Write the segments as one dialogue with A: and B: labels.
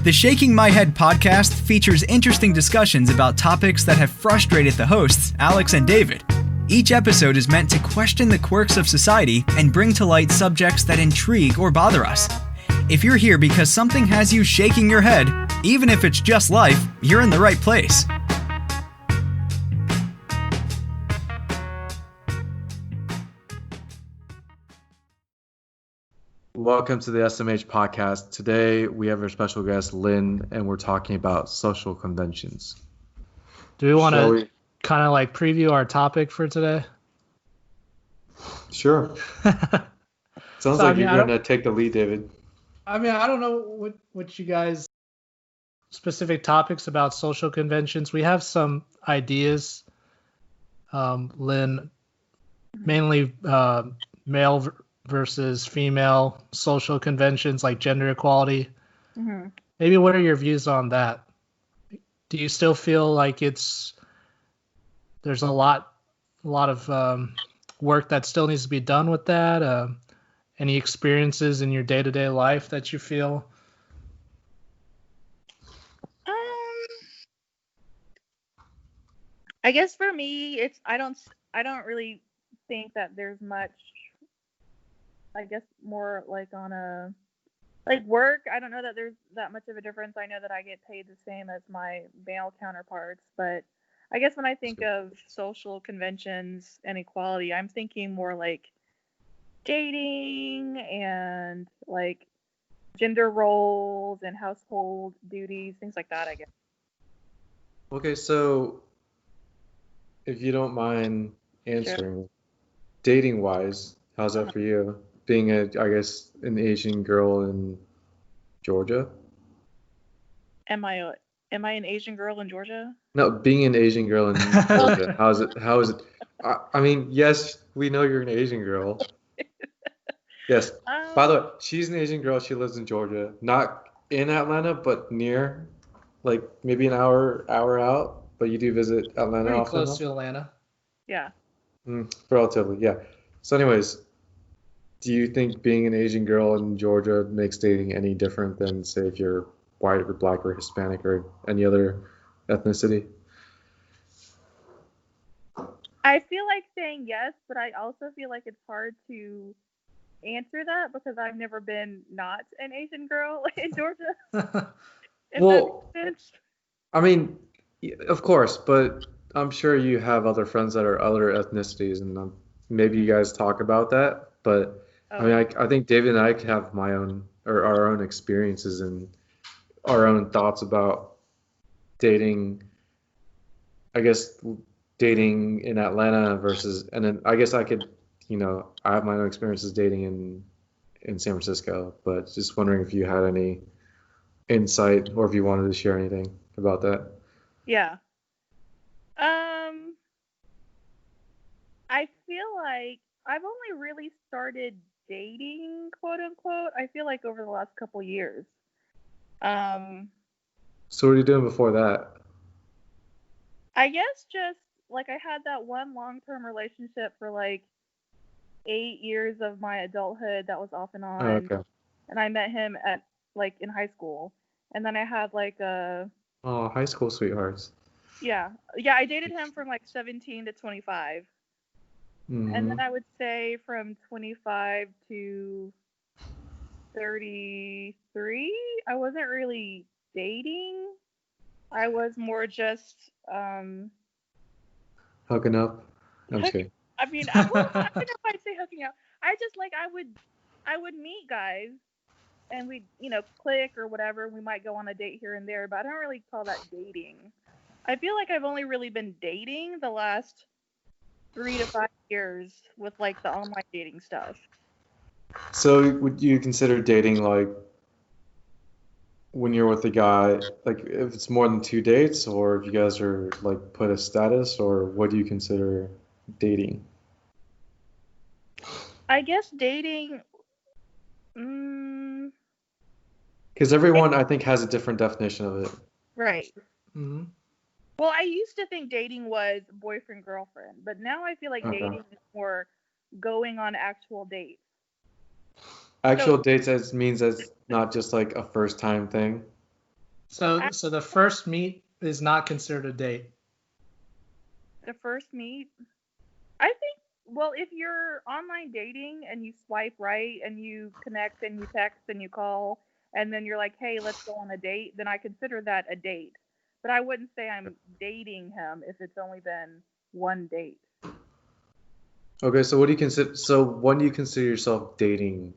A: The Shaking My Head podcast features interesting discussions about topics that have frustrated the hosts, Alex and David. Each episode is meant to question the quirks of society and bring to light subjects that intrigue or bother us. If you're here because something has you shaking your head, even if it's just life, you're in the right place.
B: Welcome to the SMH podcast. Today we have our special guest, Lynn, and we're talking about social conventions.
C: Do we want to kind of like preview our topic for today?
B: Sure. Sounds like you're going to take the lead, David.
C: I mean, I don't know what you guys specific topics about social conventions. We have some ideas. Lynn, mainly male versus female social conventions like gender equality. Mm-hmm. Maybe what are your views on that? Do you still feel like there's a lot of work that still needs to be done with that? Any experiences in your day-to-day life that you feel?
D: I guess for me, I don't really think that there's much. I guess more like on a work. I don't know that there's that much of a difference. I know that I get paid the same as my male counterparts, but I guess when I think of social conventions and equality, I'm thinking more like dating and like gender roles and household duties, things like that, I guess.
B: Okay, so if you don't mind answering,
D: Sure.
B: Dating-wise, how's that for you? Being an Asian girl in Georgia?
D: Am I an Asian girl in Georgia?
B: No, being an Asian girl in Georgia. How is it? I mean, yes, we know you're an Asian girl. Yes. By the way, she's an Asian girl. She lives in Georgia, not in Atlanta, but near, like maybe an hour out. But you do visit Atlanta
C: Pretty
B: often.
C: Close to Atlanta.
D: Yeah.
B: Relatively, yeah. So, anyways, do you think being an Asian girl in Georgia makes dating any different than, say, if you're white or black or Hispanic or any other ethnicity?
D: I feel like saying yes, but I also feel like it's hard to answer that because I've never been not an Asian girl in Georgia.
B: Well, I mean, of course, but I'm sure you have other friends that are other ethnicities, and maybe you guys talk about that. But I mean, I think David and I have our own experiences and our own thoughts about dating. I guess dating in Atlanta versus, and then I guess I could, I have my own experiences dating in San Francisco, but just wondering if you had any insight or if you wanted to share anything about that.
D: Yeah. I feel like I've only really started dating, quote unquote, I feel like over the last couple years.
B: So what are you doing before that?
D: I guess just like I had that one long-term relationship for like 8 years of my adulthood that was off and on.
B: Oh, okay.
D: And I met him at like in high school. And then I had like
B: high school sweethearts.
D: Yeah, I dated him from like 17 to 25. Mm-hmm. And then I would say from 25 to 33, I wasn't really dating. I was more just
B: hooking up. I'm just kidding.
D: I mean, I don't know if I'd say hooking up. I just like I would meet guys and we'd, click or whatever. We might go on a date here and there, but I don't really call that dating. I feel like I've only really been dating the last 3 to 5 years with like the online dating stuff.
B: So would you consider dating like when you're with a guy, like if it's more than 2 dates, or if you guys are like put a status, or what do you consider dating?
D: I guess dating.
B: Because everyone, I think, has a different definition of it.
D: Right.
C: Mm-hmm.
D: Well, I used to think dating was boyfriend girlfriend, but now I feel like dating is more going on actual dates.
B: Actual dates means it's not just like a first time thing.
C: So the first meet is not considered a date.
D: The first meet, I think. Well, if you're online dating and you swipe right and you connect and you text and you call and then you're like, hey, let's go on a date, then I consider that a date. But I wouldn't say I'm dating him if it's only been one date.
B: Okay, so what do you consider? So when do you consider yourself dating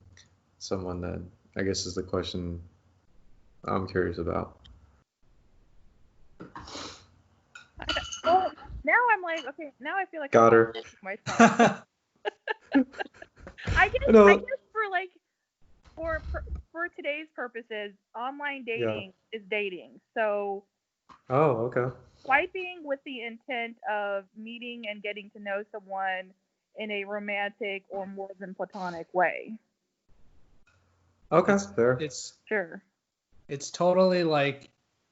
B: someone? Then I guess is the question I'm curious about.
D: Well, now I'm like, okay, now I feel like
B: Got
D: I'm
B: her.
D: myself. I guess for like for today's purposes, online dating is dating. So
B: Oh, okay.
D: swiping with the intent of meeting and getting to know someone in a romantic or more than platonic way.
B: Okay, fair.
D: Sure.
C: It's totally like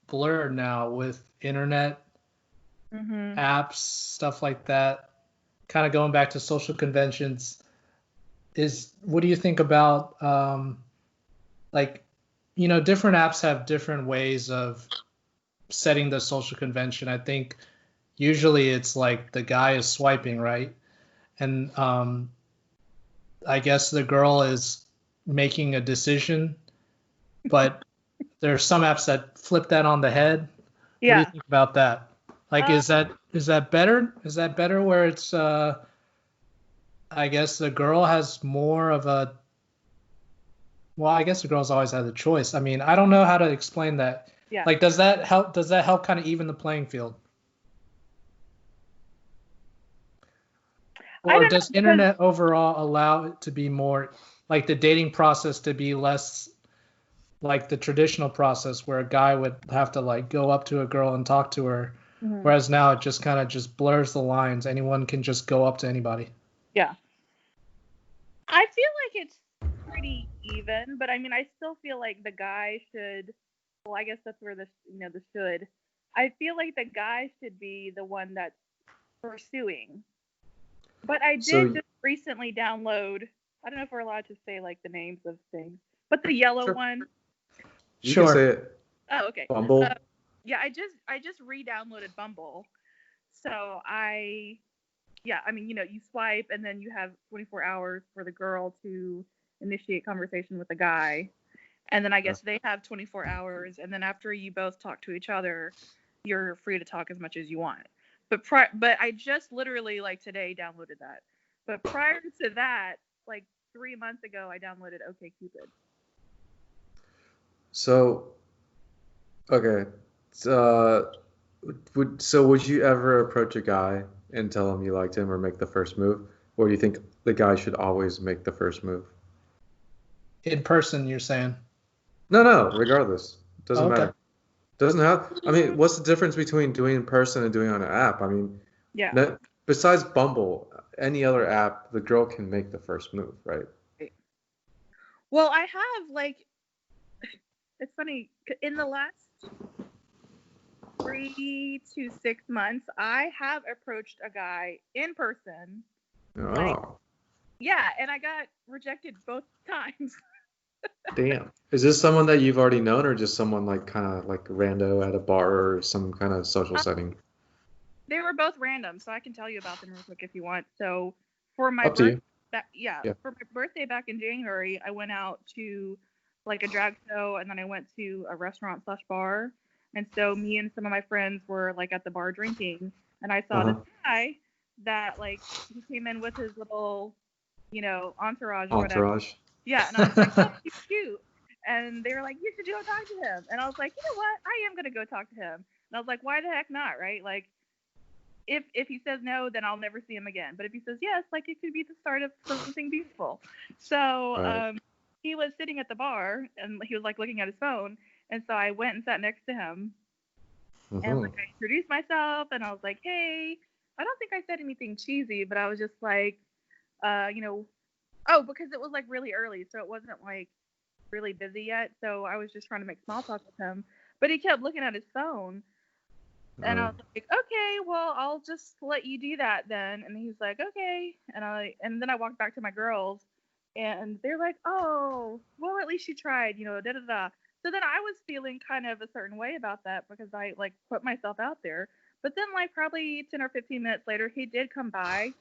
C: blurred now with internet apps, stuff like that. Kind of going back to social conventions. What do you think about like, different apps have different ways of setting the social convention. I think usually it's like the guy is swiping, right? And I guess the girl is making a decision, but there are some apps that flip that on the head.
D: Yeah.
C: What do you think about that? Like, is that better? Is that better where it's I guess the girl has more of a, well, I guess the girl's always had the choice. I mean, I don't know how to explain that.
D: Yeah.
C: Like, does that help kind of even the playing field? Or does internet overall allow it to be more, like the dating process to be less like the traditional process where a guy would have to like go up to a girl and talk to her, whereas now it just kind of just blurs the lines. Anyone can just go up to anybody.
D: Yeah. I feel like it's pretty even, but I mean, I still feel like the guy should, well, I guess that's where the should. I feel like the guy should be the one that's pursuing. But I did just recently download, I don't know if we're allowed to say like the names of things, but the yellow one.
B: You can say it.
D: Oh, okay.
B: Bumble.
D: Yeah, I just re-downloaded Bumble. So I mean, you swipe and then you have 24 hours for the girl to initiate conversation with the guy. And then I guess they have 24 hours. And then after you both talk to each other, you're free to talk as much as you want. But I just literally like today downloaded that. But prior to that, like 3 months ago, I downloaded OkCupid.
B: So, okay. Would you ever approach a guy and tell him you liked him or make the first move? Or do you think the guy should always make the first move?
C: In person, you're saying?
B: No, regardless. Doesn't matter. Doesn't have. I mean, what's the difference between doing in person and doing on an app? I mean, besides Bumble, any other app, the girl can make the first move, right?
D: Well, I have like, it's funny, in the last 3 to 6 months, I have approached a guy in person.
B: Oh.
D: Yeah, and I got rejected both times.
B: Damn. Is this someone that you've already known or just someone like kind of like rando at a bar or some kind of social setting?
D: They were both random, so I can tell you about them real quick if you want. So for my
B: birthday,
D: for my birthday back in January, I went out to like a drag show and then I went to a restaurant/bar. And so me and some of my friends were like at the bar drinking and I saw this guy that like he came in with his little, entourage or whatever. Yeah, and I was like, oh, he's cute. And they were like, you should go talk to him. And I was like, you know what? I am going to go talk to him. And I was like, why the heck not, right? Like, if he says no, then I'll never see him again. But if he says yes, like, it could be the start of something beautiful. So he was sitting at the bar, and he was, like, looking at his phone. And so I went and sat next to him. And, like, I introduced myself, and I was like, hey. I don't think I said anything cheesy, but I was just like, because it was like really early, so it wasn't like really busy yet. So I was just trying to make small talk with him, but he kept looking at his phone, and I was like, okay, well, I'll just let you do that then. And he's like, okay, and then I walked back to my girls, and they're like, oh, well, at least you tried, da da da. So then I was feeling kind of a certain way about that because I like put myself out there. But then like probably 10 or 15 minutes later, he did come by.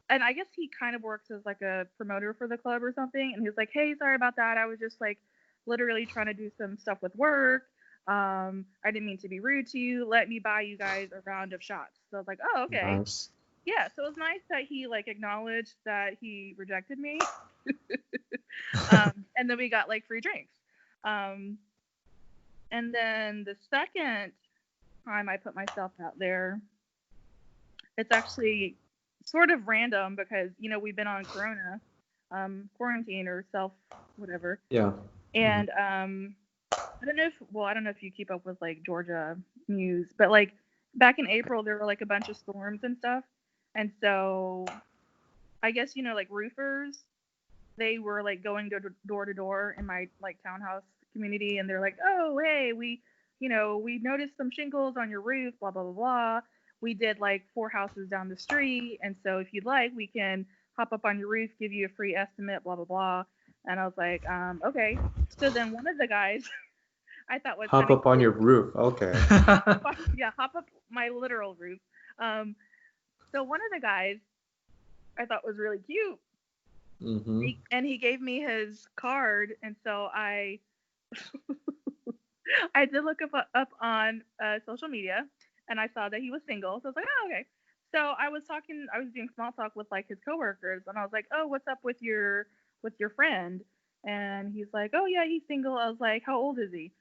D: And I guess he kind of works as like a promoter for the club or something. And he was like, hey, sorry about that. I was just like literally trying to do some stuff with work. I didn't mean to be rude to you. Let me buy you guys a round of shots. So I was like, oh, okay.
B: Nice.
D: Yeah, so it was nice that he like acknowledged that he rejected me. And then we got like free drinks. And then the second time I put myself out there, it's actually sort of random because, you know, we've been on quarantine or self whatever.
B: Yeah.
D: And I don't know if you keep up with like Georgia news, but like back in April there were like a bunch of storms and stuff. And so I guess, you know, like roofers, they were like going door to door in my like townhouse community, and they're like, oh, hey, we noticed some shingles on your roof, blah, blah, blah, blah. We did like 4 houses down the street. And so if you'd like, we can hop up on your roof, give you a free estimate, blah, blah, blah. And I was like, okay. So then one of the guys I thought was
B: Hop up on your roof. Okay.
D: yeah, hop up my literal roof. So one of the guys I thought was really cute.
B: Mm-hmm.
D: He gave me his card, and so I I did look up on social media, and I saw that he was single. So I was like, oh, okay. So I was doing small talk with like his coworkers, and I was like, oh, what's up with your friend? And he's like, oh yeah, he's single. I was like, how old is he?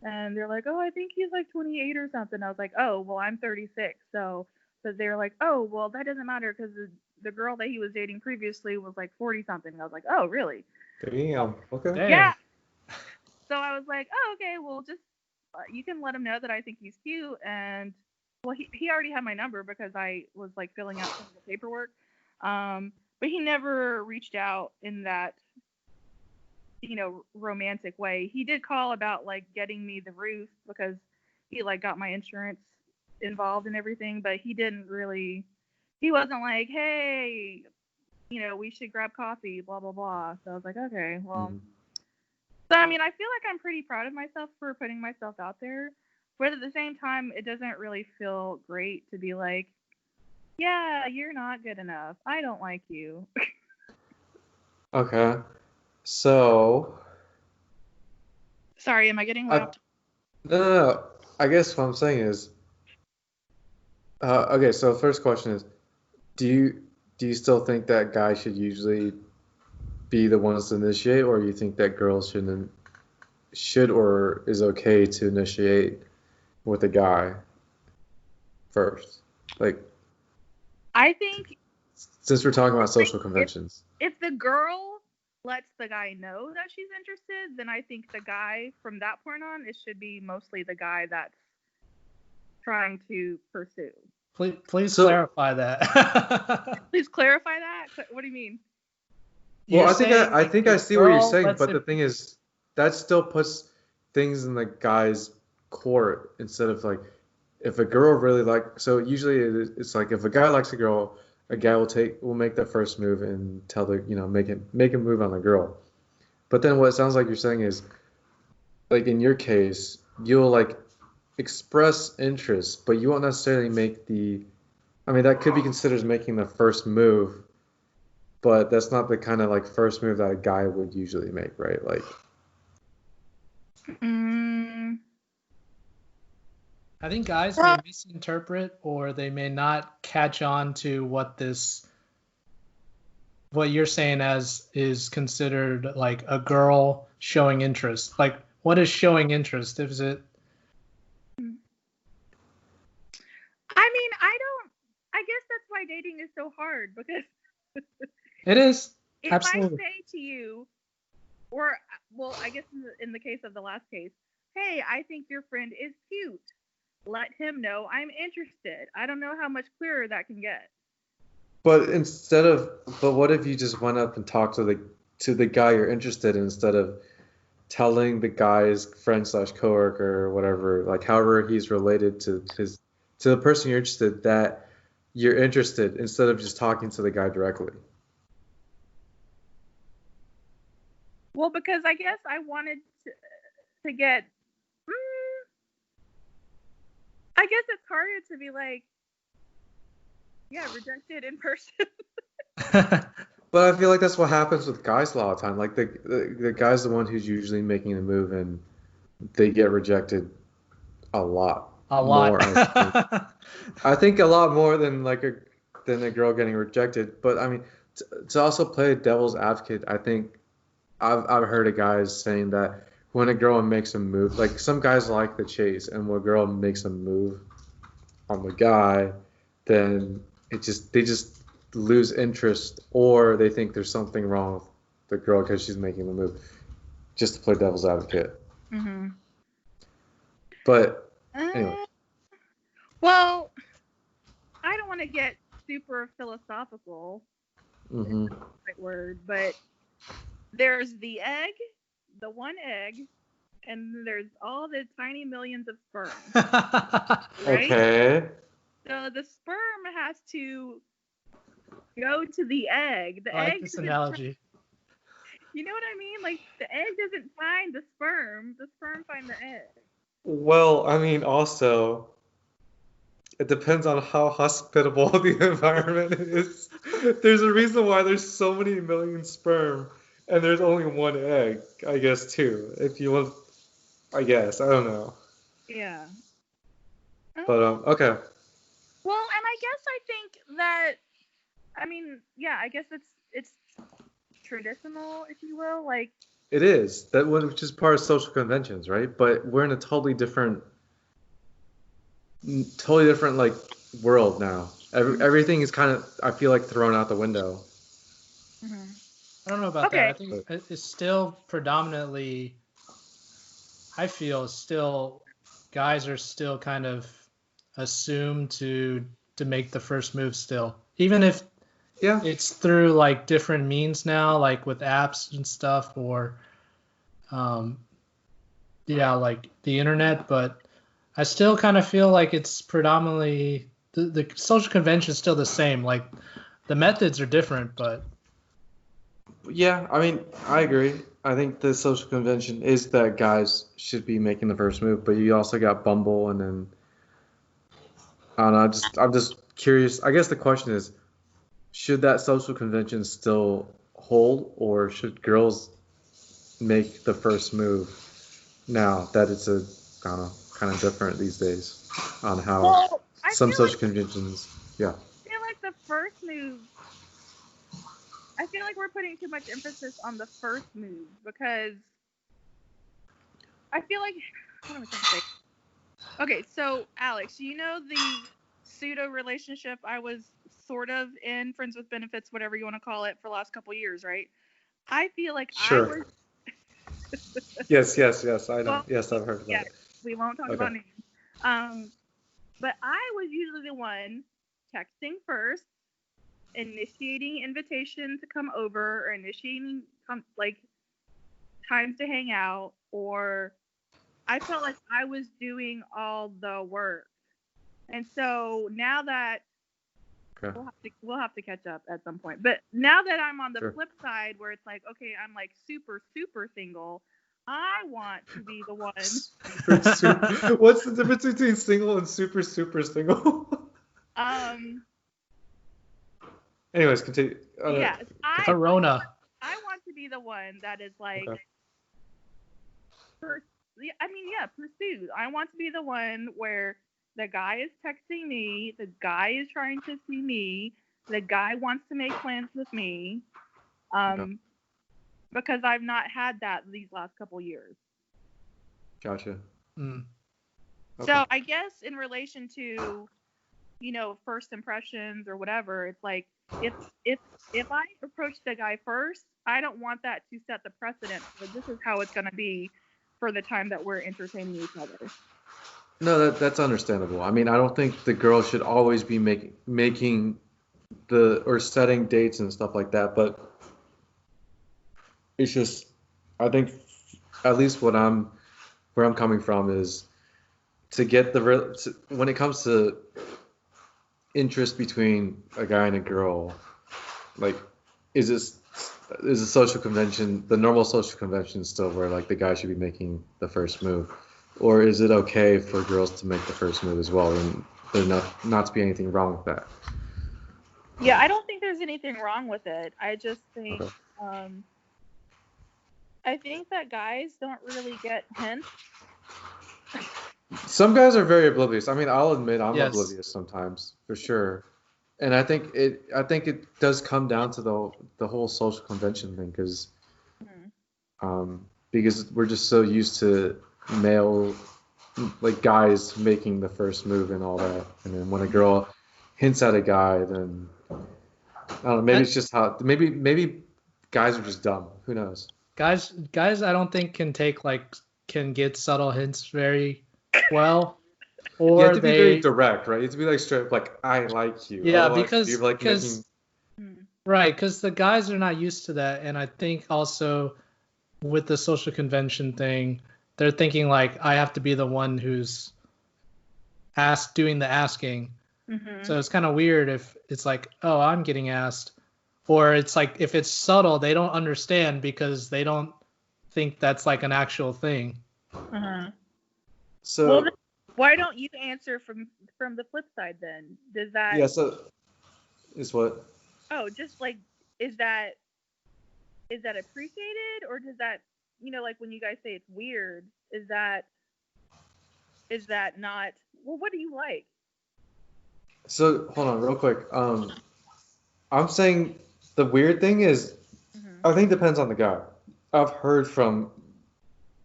D: And they're like, oh, I think he's like 28 or something. I was like, oh, well, I'm 36. So they're like, oh, well, that doesn't matter because the girl that he was dating previously was like 40 something. And I was like, oh, really?
B: Damn. Okay.
C: Dang.
D: Yeah. So I was like, oh, okay, well, just you can let him know that I think he's cute. And well, he already had my number because I was like filling out some of the paperwork. But he never reached out in that, you know, romantic way. He did call about like getting me the roof because he like got my insurance involved and everything, but he wasn't like, hey, you know, we should grab coffee, blah blah blah. So I was like, okay, well. So I mean, I feel like I'm pretty proud of myself for putting myself out there, but at the same time, it doesn't really feel great to be like, yeah, you're not good enough, I don't like you.
B: Okay. So.
D: Sorry, am I getting loud?
B: No. I guess what I'm saying is, okay. So first question is, do you still think that guys should usually be the ones to initiate, or you think that girls should or is okay to initiate with a guy first? Like,
D: I think
B: since we're talking about social conventions.
D: If the girl lets the guy know that she's interested, then I think the guy from that point on, it should be mostly the guy that's trying to pursue.
C: Please clarify that.
D: Please clarify that. What do you mean?
B: Well, I think I see what you're saying, but the thing is, that still puts things in the guy's court instead of like, if a girl really so usually it's like if a guy likes a girl, a guy will make the first move and tell the, you know, make a move on the girl. But then what it sounds like you're saying is, like in your case, you'll like express interest, but you won't necessarily make that could be considered as making the first move, but that's not the kind of like first move that a guy would usually make, right? Like.
C: I think guys may misinterpret, or they may not catch on to what you're saying as is considered like a girl showing interest. Like, what is showing interest? Is it?
D: I guess that's why dating is so hard, because
C: It is.
D: If
C: Absolutely.
D: I say to you, or well, I guess in the case of the last case, hey, I think your friend is cute. Let him know I'm interested. I don't know how much clearer that can get.
B: But what if you just went up and talked to the guy you're interested in, instead of telling the guy's friend / coworker or whatever, like however he's related to the person you're interested, that you're interested, instead of just talking to the guy directly?
D: Well, because I guess I wanted to get. I guess it's harder to be like, yeah, rejected in person.
B: But I feel like that's what happens with guys a lot of the time. Like the guy's the one who's usually making the move, and they get rejected a lot.
C: A lot.
B: More, I think a lot more than a girl getting rejected. But I mean, to also play devil's advocate, I think I've heard of guys saying that when a girl makes a move, like some guys like the chase, and when a girl makes a move on the guy, then they just lose interest, or they think there's something wrong with the girl because she's making the move. Just to play devil's advocate.
D: Mm-hmm.
B: But anyway.
D: Well, I don't want to get super philosophical.
B: Mm-hmm.
D: That's not the right word, but there's the egg, the one egg, and there's all the tiny millions of sperm. Right?
B: Okay.
D: So the sperm has to go to the egg. The
C: I like
D: egg
C: this
D: doesn't
C: analogy.
D: You know what I mean? Like the egg doesn't find the sperm find the egg.
B: Well, I mean, also, it depends on how hospitable the environment is. There's a reason why there's so many million sperm and there's only one egg, I guess, too. If you want, I guess, I don't know.
D: Yeah.
B: But okay.
D: Well, and I guess I think that, I mean, yeah, I guess it's traditional, if you will, like.
B: It is which is part of social conventions, right? But we're in a totally different like world now. Everything is kind of, I feel like, thrown out the window.
D: Mm-hmm.
C: I don't know about
D: Okay.
C: that. I think it's still predominantly. I feel still guys are still kind of assumed to make the first move still, even if it's through like different means now, like with apps and stuff, or like the internet. But I still kind of feel like it's predominantly the social convention is still the same. Like the methods are different, but
B: yeah, I mean, I agree. I think the social convention is that guys should be making the first move, but you also got Bumble, and then I don't know. I'm just curious. I guess the question is, should that social convention still hold, or should girls make the first move now that it's kind of different these days on how some social conventions, yeah.
D: I feel like the first move, I feel like we're putting too much emphasis on the first move because I feel like, what am I trying to say? Okay, so Alex, you know the pseudo relationship I was sort of in, friends with benefits, whatever you want to call it, for the last couple of years, right? I feel like
B: Sure.
D: I was.
B: Yes, I know.
D: Well,
B: yes, I've heard of
D: yeah,
B: that.
D: we won't talk about names. But I was usually the one texting first, initiating invitation to come over, or initiating like times to hang out, or I felt like I was doing all the work. And so now that we'll have to catch up at some point. But now that I'm on the flip side where it's like, okay, I'm like super, super single, I want to be the one.
B: What's the difference between single and super, super single? Anyways, continue.
D: Yes,
C: Corona.
D: I want to be the one that is like, pursued. I want to be the one where the guy is texting me, the guy is trying to see me, the guy wants to make plans with me, because I've not had that these last couple years.
B: Gotcha.
C: Mm.
D: Okay. So I guess in relation to, first impressions or whatever, it's like if I approach the guy first, I don't want that to set the precedent. But this is how it's going to be for the time that we're entertaining each other.
B: No, that's understandable. I mean, I don't think the girl should always be making or setting dates and stuff like that, but it's just, I think at least where I'm coming from is to get when it comes to interest between a guy and a girl, like, is this is a social convention, the normal social convention still where like the guy should be making the first move, or is it okay for girls to make the first move as well, and there not to be anything wrong with that?
D: Yeah, I don't think there's anything wrong with it. I just think,
B: Okay.
D: I think that guys don't really get hints.
B: Some guys are very oblivious. I mean, I'll admit I'm
C: Yes.
B: oblivious sometimes, for sure. And I think it does come down to the whole social convention thing, because we're just so used to male, like guys making the first move and all that. And then when a girl hints at a guy, then I don't know, maybe it's just how maybe guys are just dumb. Who knows?
C: Guys, I don't think can get subtle hints very well,
B: You have
C: or
B: to be very
C: they
B: direct, right? You have to be like straight up, like I like you.
C: yeah
B: Otherwise, you're like
C: because
B: making.
C: right, because the guys are not used to that, and I think also with the social convention thing, they're thinking like I have to be the one who's doing the asking. So it's kind of weird if it's like, oh, I'm getting asked, or it's like if it's subtle, they don't understand because they don't think that's like an actual thing.
B: So
D: Well, then why don't you answer from the flip side then? Does that?
B: yeah. So is what?
D: Oh, just like is that appreciated, or does that, like when you guys say it's weird, is that not? Well, what do you like?
B: So hold on, real quick. I'm saying the weird thing is, I think it depends on the guy. I've heard from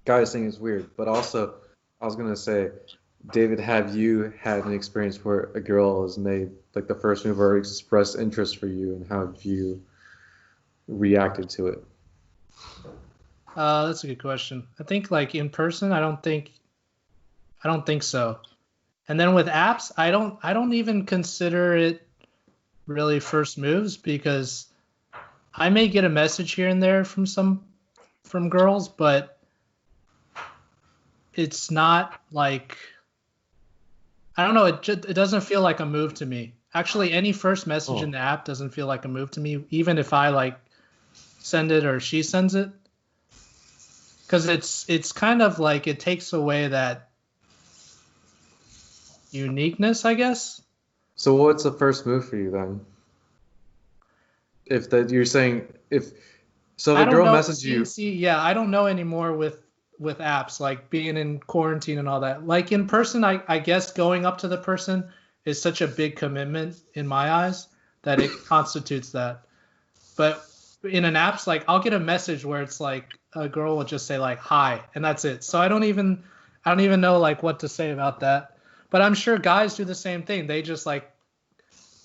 B: guys saying it's weird, but also I was gonna say, David, have you had an experience where a girl has made like the first move or expressed interest for you, and how have you reacted to it?
C: That's a good question. I think like in person, I don't think so. And then with apps, I don't even consider it really first moves, because I may get a message here and there from girls, but it's not like, I don't know, it doesn't feel like a move to me. Actually, any first message in the app doesn't feel like a move to me, even if I like send it or she sends it, because it's kind of like it takes away that uniqueness, I guess.
B: So what's the first move for you then? If that you're saying if so,
C: I
B: if a
C: don't
B: girl
C: know.
B: messages you,
C: Yeah, I don't know anymore with apps, like being in quarantine and all that. Like in person, I guess going up to the person is such a big commitment in my eyes that it constitutes that. But in an app's, like I'll get a message where it's like a girl will just say like hi, and that's it. So I don't even know like what to say about that. But I'm sure guys do the same thing. They just like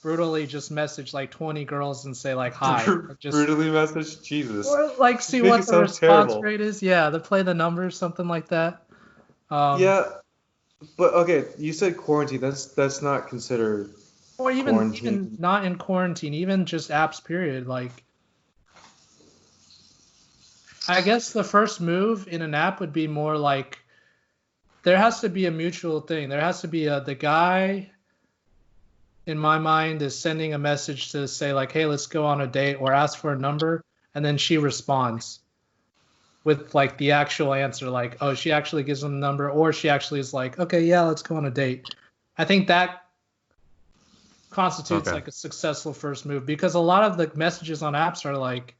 C: brutally just message like 20 girls and say like hi, or just
B: brutally message Jesus.
C: or like see
B: Make
C: what
B: it
C: the
B: sound
C: response
B: terrible.
C: rate is. Yeah, they play the numbers, something like that.
B: Yeah, but okay, you said quarantine. That's not considered
C: Or even
B: quarantine.
C: not in quarantine, even just apps period. Like I guess the first move in an app would be more like there has to be a mutual thing. There has to be the guy in my mind is sending a message to say like, hey, let's go on a date, or ask for a number, and then she responds with like the actual answer, like, oh, she actually gives them the number, or she actually is like, okay, yeah, let's go on a date. I think that constitutes like a successful first move, because a lot of the messages on apps are like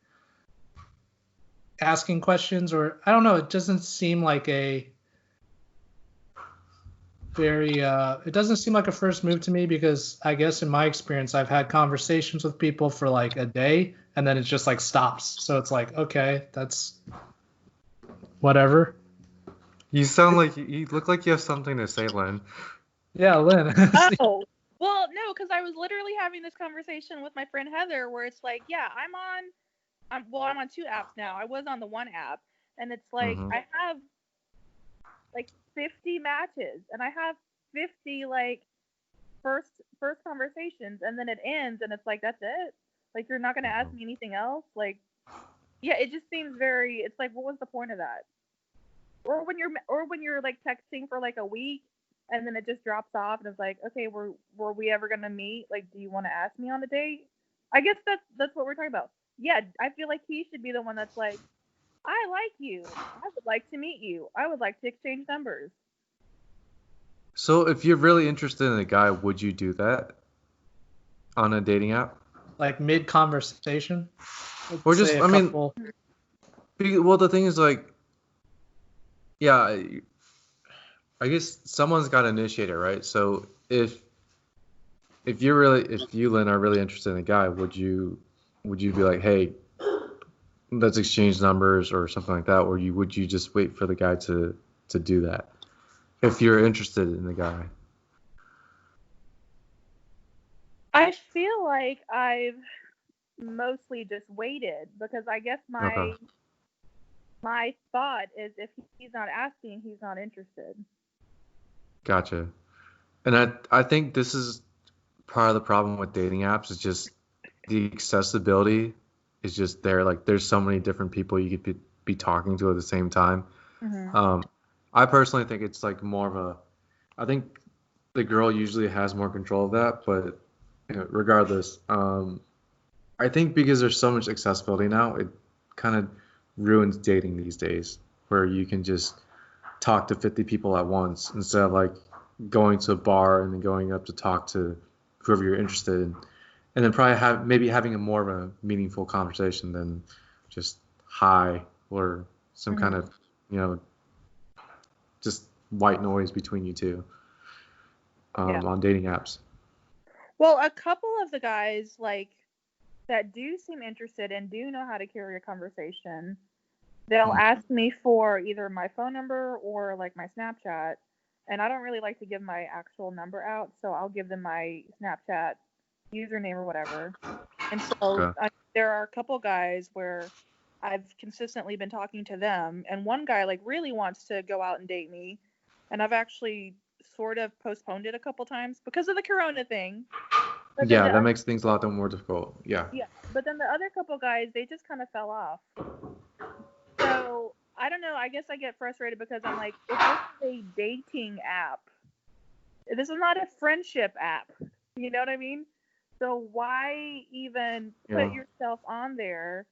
C: asking questions, or I don't know, it doesn't seem like a very it doesn't seem like a first move to me, because I guess in my experience I've had conversations with people for like a day and then it just like stops. So it's like, okay, that's whatever.
B: You sound like you look like you have something to say, Lynn.
C: Yeah, Lynn.
D: Oh, well, no, because I was literally having this conversation with my friend Heather, where it's like, yeah, I'm on two apps now. I was on the one app, and it's like I have like 50 matches, and I have 50 like first conversations, and then it ends, and it's like that's it. Like you're not gonna ask me anything else. Like, yeah, it just seems very. It's like, what was the point of that? Or when you're like texting for like a week, and then it just drops off, and it's like, okay, were we ever gonna meet? Like, do you want to ask me on a date? I guess that's what we're talking about. yeah, I feel like he should be the one that's like, I like you. I would like to meet you. I would like to exchange numbers.
B: So if you're really interested in a guy, would you do that on a dating app?
C: Like mid-conversation?
B: Or just,
C: Say a
B: I mean,
C: couple.
B: well, the thing is like, yeah, I guess someone's got to initiate it, right? So if you, Lynn, are really interested in a guy, would you be like, hey, let's exchange numbers or something like that, or would you just wait for the guy to do that if you're interested in the guy?
D: I feel like I've mostly just waited because I guess
B: Okay.
D: my thought is if he's not asking, he's not interested.
B: Gotcha. And I think this is part of the problem with dating apps is just the accessibility is just there. Like there's so many different people you could be talking to at the same time.
D: Mm-hmm.
B: I personally think it's like more of I think the girl usually has more control of that, but regardless, I think because there's so much accessibility now, it kind of ruins dating these days, where you can just talk to 50 people at once instead of like going to a bar and then going up to talk to whoever you're interested in, and then probably having a more of a meaningful conversation than just hi or some kind of just white noise between you two on dating apps.
D: Well, a couple of the guys like that do seem interested and do know how to carry a conversation, they'll ask me for either my phone number or like my Snapchat, and I don't really like to give my actual number out, so I'll give them my Snapchat username or whatever. And so there are a couple guys where I've consistently been talking to them, and one guy like really wants to go out and date me, and I've actually sort of postponed it a couple times because of the corona thing. But
B: yeah, that makes things a lot more difficult. Yeah,
D: but then the other couple guys, they just kind of fell off. So I don't know, I guess I get frustrated because I'm like, if this is a dating app, this is not a friendship app, you know what I mean? So why even put yourself on there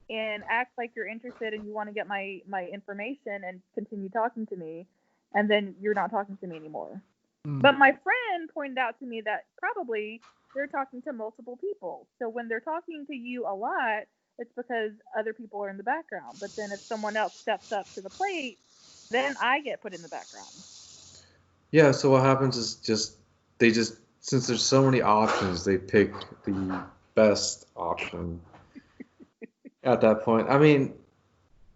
D: and act like you're interested and you want to get my information and continue talking to me, and then you're not talking to me anymore. But my friend pointed out to me that probably they're talking to multiple people. So when they're talking to you a lot, it's because other people are in the background. But then if someone else steps up to the plate, then I get put in the background.
B: Yeah, so what happens is since there's so many options, they pick the best option at that point. I mean,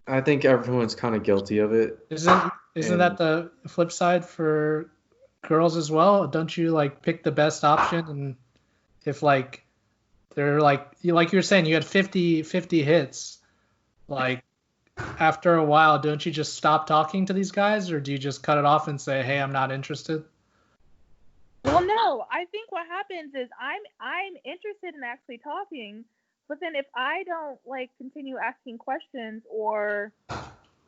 B: I think everyone's kind of guilty of it.
C: Isn't that the flip side for girls as well? Don't you like pick the best option? And if like they're like you were saying, you had 50 hits, like after a while, don't you just stop talking to these guys, or do you just cut it off and say, hey, I'm not interested?
D: Well, no, I think what happens is I'm interested in actually talking, but then if I don't like continue asking questions, or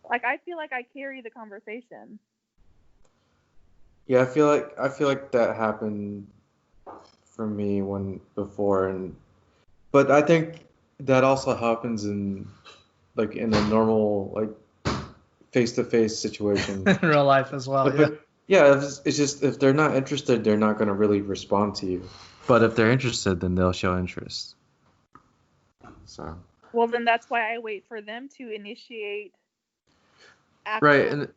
D: like I feel like I carry the conversation.
B: Yeah, I feel like that happened for me before, but I think that also happens in a normal like face-to-face situation
C: in real life as well.
B: It's just if they're not interested, they're not going to really respond to you. But if they're interested, then they'll show interest. So.
D: Well, then that's why I wait for them to initiate.
B: Actual,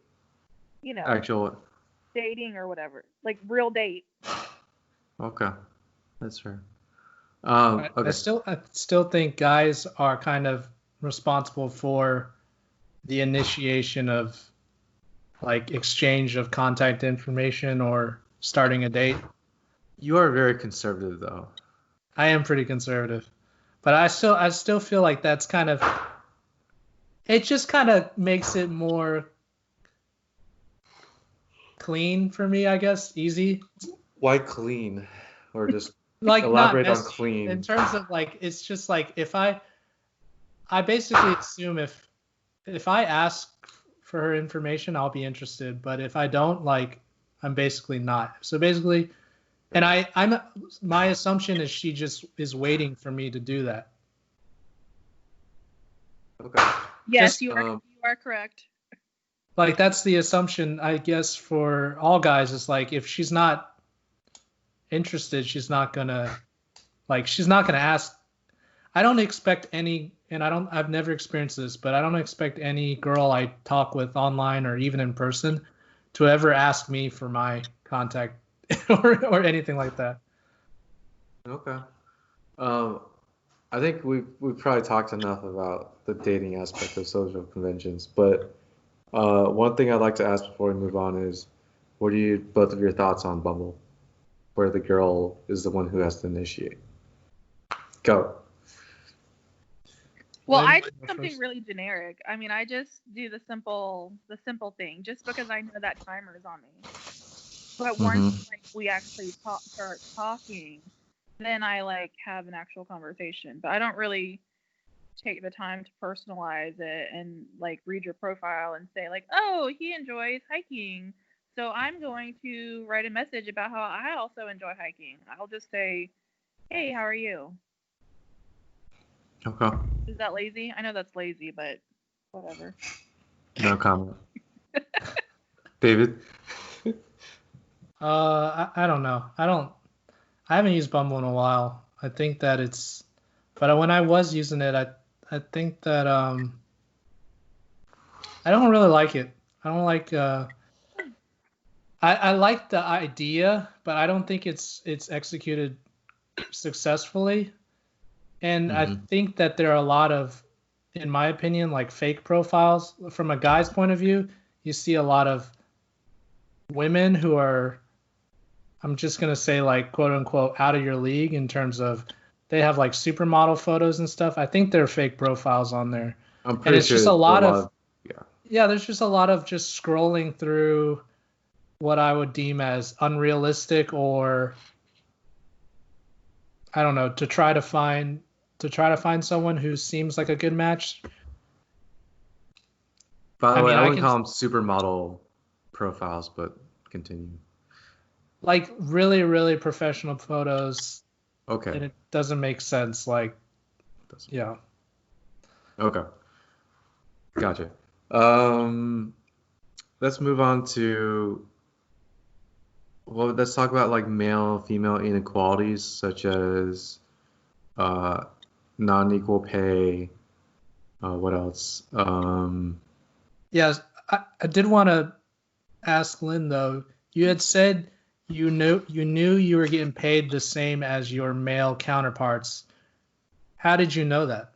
D: actual dating or whatever, like real date.
B: Okay, that's fair.
C: Okay. I
B: I
C: still think guys are kind of responsible for the initiation of like exchange of contact information or starting a date.
B: You are very conservative, though.
C: I am pretty conservative, but I still feel like that's kind of, it just kind of makes it more clean for me, I guess. Easy.
B: Why clean? Or just
C: like
B: elaborate on clean.
C: In terms of like, it's just like if I basically assume if I ask for her information, I'll be interested. But if I don't, like, I'm basically not. So basically, and my assumption is she just is waiting for me to do that.
B: Okay.
D: Yes,
C: Just,
D: you are correct.
C: Like, that's the assumption, I guess, for all guys, is like, if she's not interested, she's not gonna ask. I don't expect any, and I've never experienced this, but I don't expect any girl I talk with online or even in person to ever ask me for my contact or anything like that.
B: Okay. I think we've probably talked enough about the dating aspect of social conventions, but one thing I'd like to ask before we move on is, what are both of your thoughts on Bumble, where the girl is the one who has to initiate? Go.
D: Well,
C: Lynn,
D: I do
C: go
D: something
C: first.
D: really generic. I mean, I just do the simple thing, just because I know that timer is on me. But once like we actually start talking, then I like have an actual conversation. But I don't really take the time to personalize it and like read your profile and say like, oh, he enjoys hiking, so I'm going to write a message about how I also enjoy hiking. I'll just say, hey, how are you?
B: Okay.
D: Is that lazy? I know that's lazy, but whatever.
B: No comment. David?
C: I don't know. I haven't used Bumble in a while. I think that but when I was using it, I think that I don't really like it. I don't like I like the idea, but I don't think it's executed successfully. And I think that there are a lot of, in my opinion, like fake profiles. From a guy's point of view, you see a lot of women who are, I'm just going to say, like, quote unquote, out of your league in terms of they have like supermodel photos and stuff. I think they're fake profiles on there.
B: I'm
C: And
B: pretty
C: it's
B: sure
C: just a
B: there are
C: lot of,
B: yeah.
C: yeah, there's just a lot of just scrolling through what I would deem as unrealistic, or I don't know, to try to find someone who seems like a good match.
B: By the
C: I
B: way,
C: mean,
B: I
C: I
B: wouldn't
C: can,
B: call them supermodel profiles, but continue.
C: like, really, really professional photos,
B: Okay.
C: and it doesn't make sense. Like, yeah.
B: Okay. Gotcha. Let's move on to, well, let's talk about like male female inequalities, such as non-equal pay. What else?
C: Yes, I did want to ask Lynn though. You had said you knew you were getting paid the same as your male counterparts. How did you know that?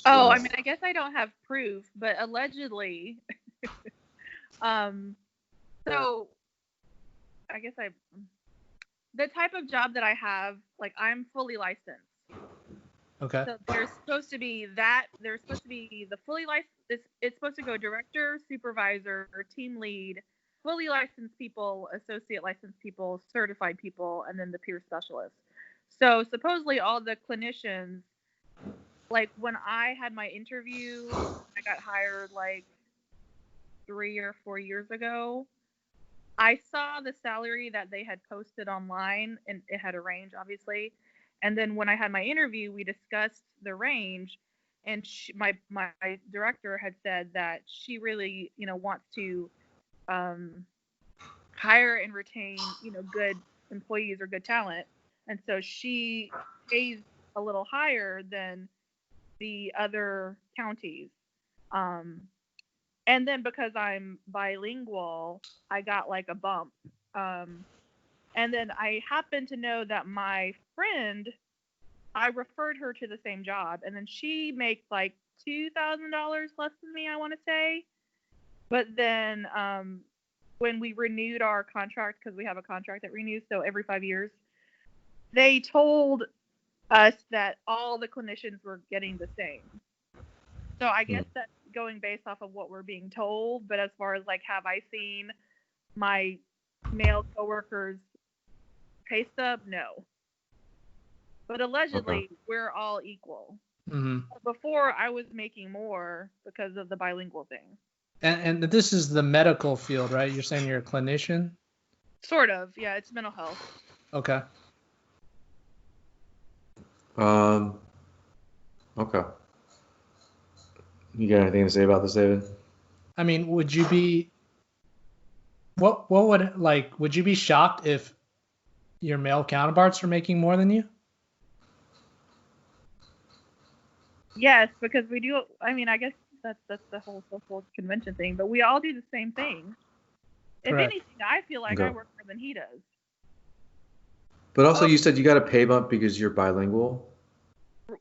D: Oh, I mean, I guess I don't have proof, but allegedly, so I guess the type of job that I have, like, I'm fully licensed.
C: Okay.
D: So there's supposed to be the fully licensed, it's supposed to go director, supervisor, team lead, fully licensed people, associate licensed people, certified people, and then the peer specialist. So supposedly all the clinicians, like when I had my interview, I got hired like 3 or 4 years ago. I saw the salary that they had posted online, and it had a range, obviously. And then when I had my interview, we discussed the range, and my director had said that she really, wants to hire and retain, good employees or good talent, and so she pays a little higher than the other counties. Um, and then because I'm bilingual, I got like a bump. And then I happen to know that my friend, I referred her to the same job, and then she makes like $2,000 less than me, I want to say. But then when we renewed our contract, because we have a contract that renews, so every 5 years, they told us that all the clinicians were getting the same. So I guess that's going based off of what we're being told. But as far as like, have I seen my male coworkers pay stub? No. But allegedly, we're all equal.
C: Mm-hmm.
D: Before, I was making more because of the bilingual thing.
C: And this is the medical field, right? You're saying you're a clinician?
D: Sort of. Yeah, it's mental health.
C: Okay.
B: Okay. You got anything to say about this, David?
C: I mean, would you be would you be shocked if your male counterparts are making more than you?
D: Yes, because we do. I mean, I guess that's the whole social convention thing. But we all do the same thing. If
C: Correct.
D: anything, I feel like
B: Okay.
D: I work more than he does.
B: But also, you said you got a pay bump because you're bilingual.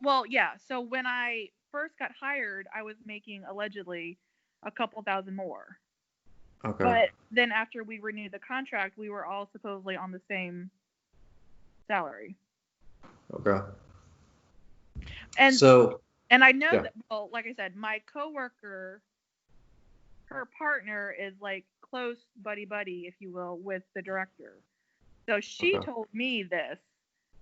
D: Well, yeah. So when I first got hired, I was making allegedly a couple thousand more.
B: Okay.
D: But then after we renewed the contract, we were all supposedly on the same salary.
B: Okay.
D: And
B: So,
D: and I know
B: yeah.
D: that, well, like I said, my coworker, her partner is like close buddy, if you will, with the director. So she
B: Okay.
D: told me this,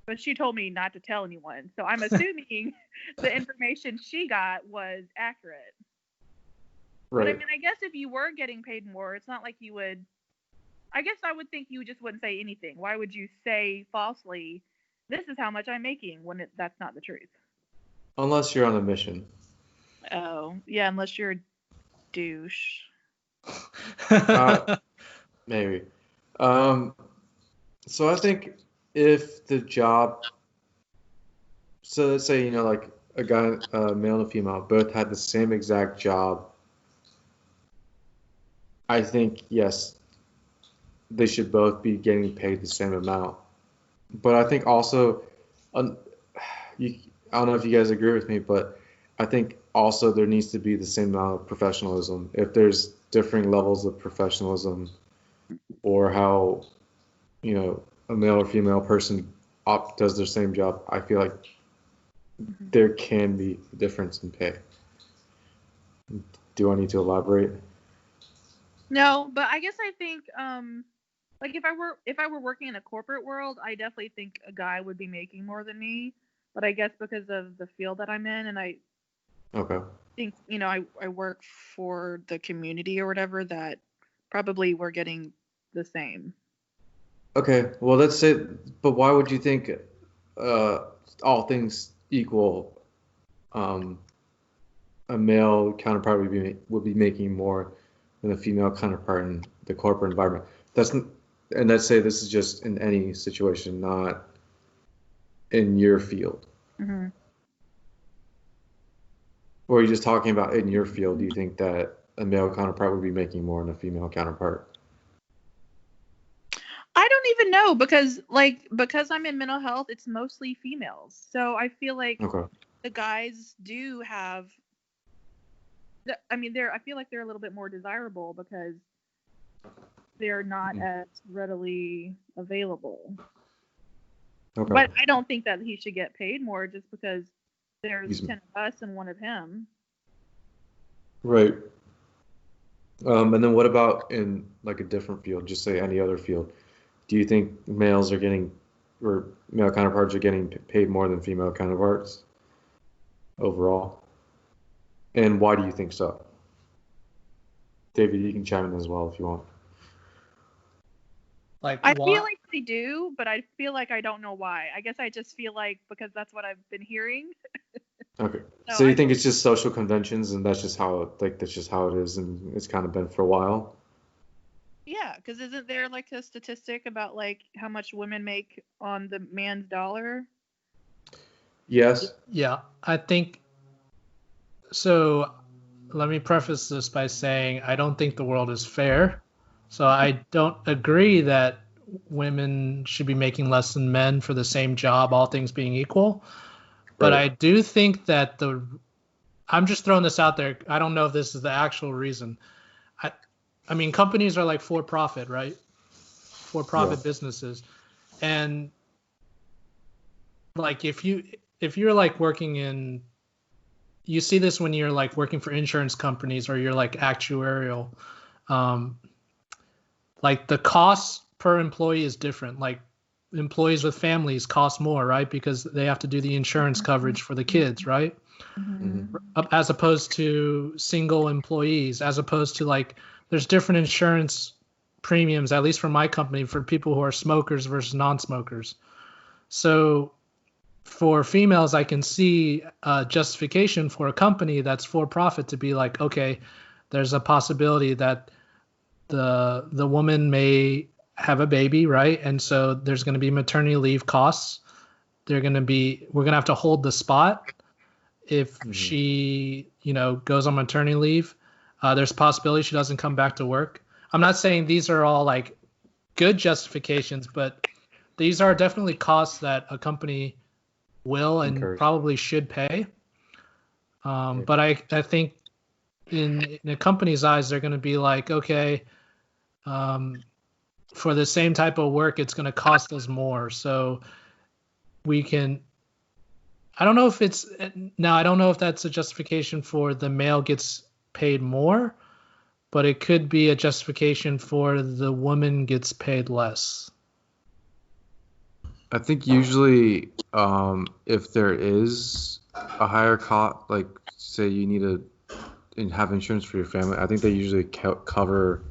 D: but she told me not to tell anyone. So I'm assuming the information she got was accurate. But I
B: Right.
D: mean, I guess if you were getting paid more, it's not like you would. I guess I would think you just wouldn't say anything. Why would you say falsely, "This is how much I'm making," when that's not the truth?
B: Unless you're on a mission.
D: Oh, yeah, unless you're a douche.
B: Maybe. So I think if the job, so let's say, like a guy, male and female, both had the same exact job, I think, yes, they should both be getting paid the same amount. But I think also, I don't know if you guys agree with me, but I think also there needs to be the same amount of professionalism. If there's differing levels of professionalism, or how, a male or female person does their same job, I feel like there can be a difference in pay. Do I need to elaborate?
D: No, but I guess I think like if I were working in a corporate world, I definitely think a guy would be making more than me. But I guess because of the field that I'm in, and I
B: Okay.
D: think, I work for the community or whatever, that probably we're getting the same.
B: Okay. Well, let's say, but why would you think, all things equal, a male counterpart would be making more than a female counterpart in the corporate environment? And let's say this is just in any situation, not in your field.
D: Mm-hmm.
B: Or are you just talking about in your field? Do you think that a male counterpart would be making more than a female counterpart?
D: I don't even know, because I'm in mental health, it's mostly females. So I feel like
B: Okay.
D: the guys do have. I feel like they're a little bit more desirable because they're not as readily available.
B: Okay.
D: But I don't think that he should get paid more just because there's 10 of us and one of him.
B: Right. And then what about in like a different field, just say any other field? Do you think males are getting, or male counterparts are getting paid more than female counterparts overall? And why do you think so? David, you can chime in as well if you want.
D: I feel like they do, but I feel like I don't know why. I guess I just feel like because that's what I've been hearing.
B: Okay. So you think it's just social conventions, and that's just how it is, and it's kind of been for a while?
D: Yeah, because isn't there like a statistic about like how much women make on the man's dollar?
B: Yes.
C: Yeah, I think so. Let me preface this by saying I don't think the world is fair. So I don't agree that women should be making less than men for the same job, all things being equal. But I do think that I'm just throwing this out there. I don't know if this is the actual reason. I mean, companies are like for profit, right? For profit businesses. And like if you're like working in, you see this when you're like working for insurance companies or you're like actuarial, like the cost per employee is different. Like employees with families cost more, right? Because they have to do the insurance coverage for the kids, right?
D: Mm-hmm.
C: As opposed to single employees, as opposed to like there's different insurance premiums, at least for my company, for people who are smokers versus non-smokers. So for females, I can see justification for a company that's for profit to be like, okay, there's a possibility that the woman may have a baby, right? And so there's going to be maternity leave costs. We're going to have to hold the spot if she, goes on maternity leave. There's a possibility she doesn't come back to work. I'm not saying these are all like good justifications, but these are definitely costs that a company will and probably should pay. But I think in a company's eyes, they're going to be like, okay, for the same type of work, it's going to cost us more. So we can, I don't know if that's a justification for the male gets paid more, but it could be a justification for the woman gets paid less.
B: I think usually if there is a higher cost, like say you need to have insurance for your family, I think they usually cover,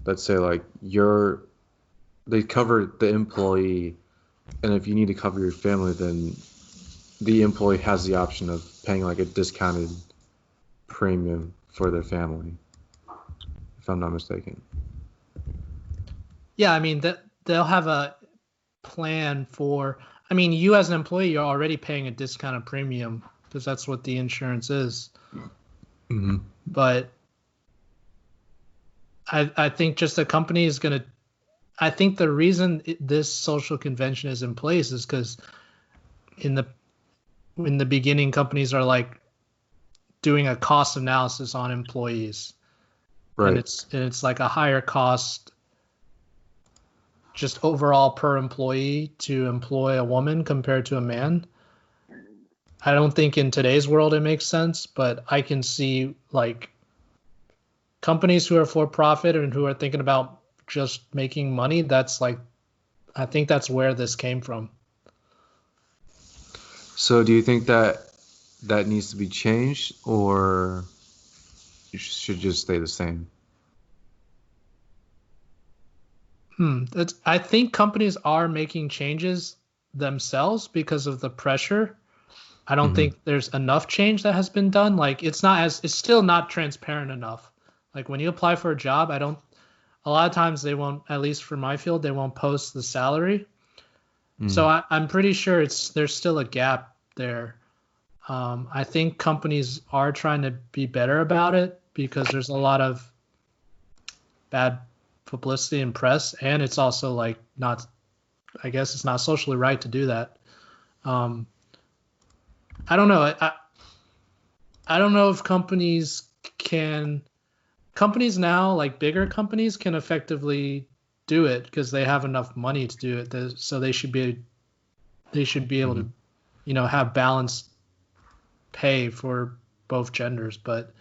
B: let's say like they cover the employee, and if you need to cover your family, then the employee has the option of paying like a discounted premium for their family, if I'm not mistaken.
C: Yeah, I mean they'll have a plan for, I mean, you as an employee, you're already paying a discounted premium because that's what the insurance is.
B: Mm-hmm.
C: But I think just the company is going to, I think the reason this social convention is in place is because in the beginning, companies are like doing a cost analysis on employees.
B: Right.
C: And it's like a higher cost just overall per employee to employ a woman compared to a man. I don't think in today's world it makes sense, but I can see like companies who are for profit and who are thinking about just making money. That's like, I think that's where this came from.
B: So do you think that needs to be changed, or it should just stay the same?
C: I think companies are making changes themselves because of the pressure. I don't think there's enough change that has been done. Like it's still not transparent enough. Like when you apply for a job, a lot of times they won't, at least for my field, they won't post the salary. So I'm pretty sure there's still a gap there. I think companies are trying to be better about it because there's a lot of bad publicity and press, and it's also like I guess it's not socially right to do that. I don't know. I don't know if companies now, like bigger companies, can effectively do it because they have enough money to do it. So they should be able to, have balanced pay for both genders. But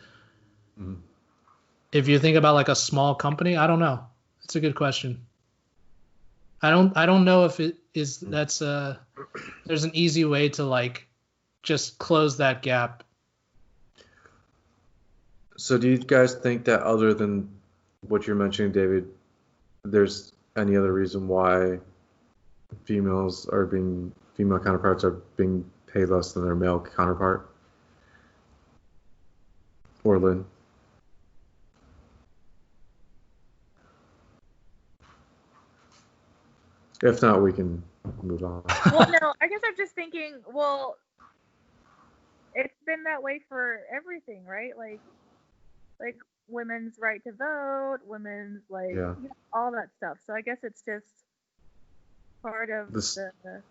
C: if you think about like a small company, I don't know. It's a good question. I don't know if it is there's an easy way to like just close that gap.
B: So do you guys think that other than what you're mentioning, David, there's any other reason why female counterparts are being paid less than their male counterpart? Or Lynn? If not, we can move on.
D: Well, no, I guess I'm just thinking, well, it's been that way for everything, right? Like women's right to vote, women's all that stuff. So I guess it's just part of the system.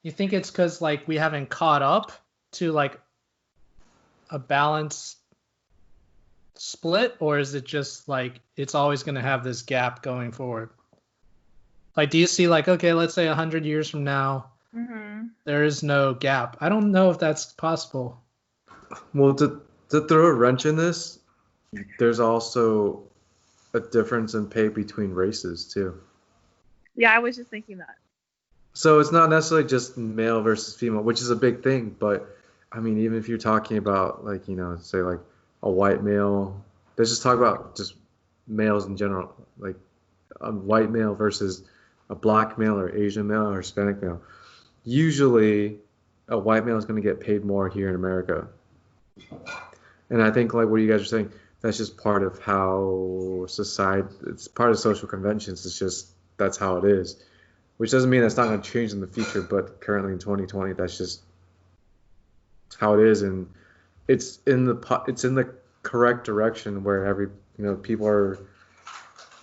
C: You think it's because like we haven't caught up to like a balanced split, or is it just like it's always going to have this gap going forward? Like, do you see like, okay, let's say 100 years from now, there is no gap? I don't know if that's possible.
B: Well, to throw a wrench in this, there's also a difference in pay between races too.
D: Yeah, I was just thinking that.
B: So it's not necessarily just male versus female, which is a big thing. But I mean, even if you're talking about like, say like a white male, let's just talk about just males in general, like a white male versus a black male or Asian male or Hispanic male. usually a white male is going to get paid more here in America. And I think like what you guys are saying, that's just part of how society, it's part of social conventions. It's just, that's how it is, which doesn't mean that's not going to change in the future, but currently in 2020, that's just how it is. And it's in the correct direction where people are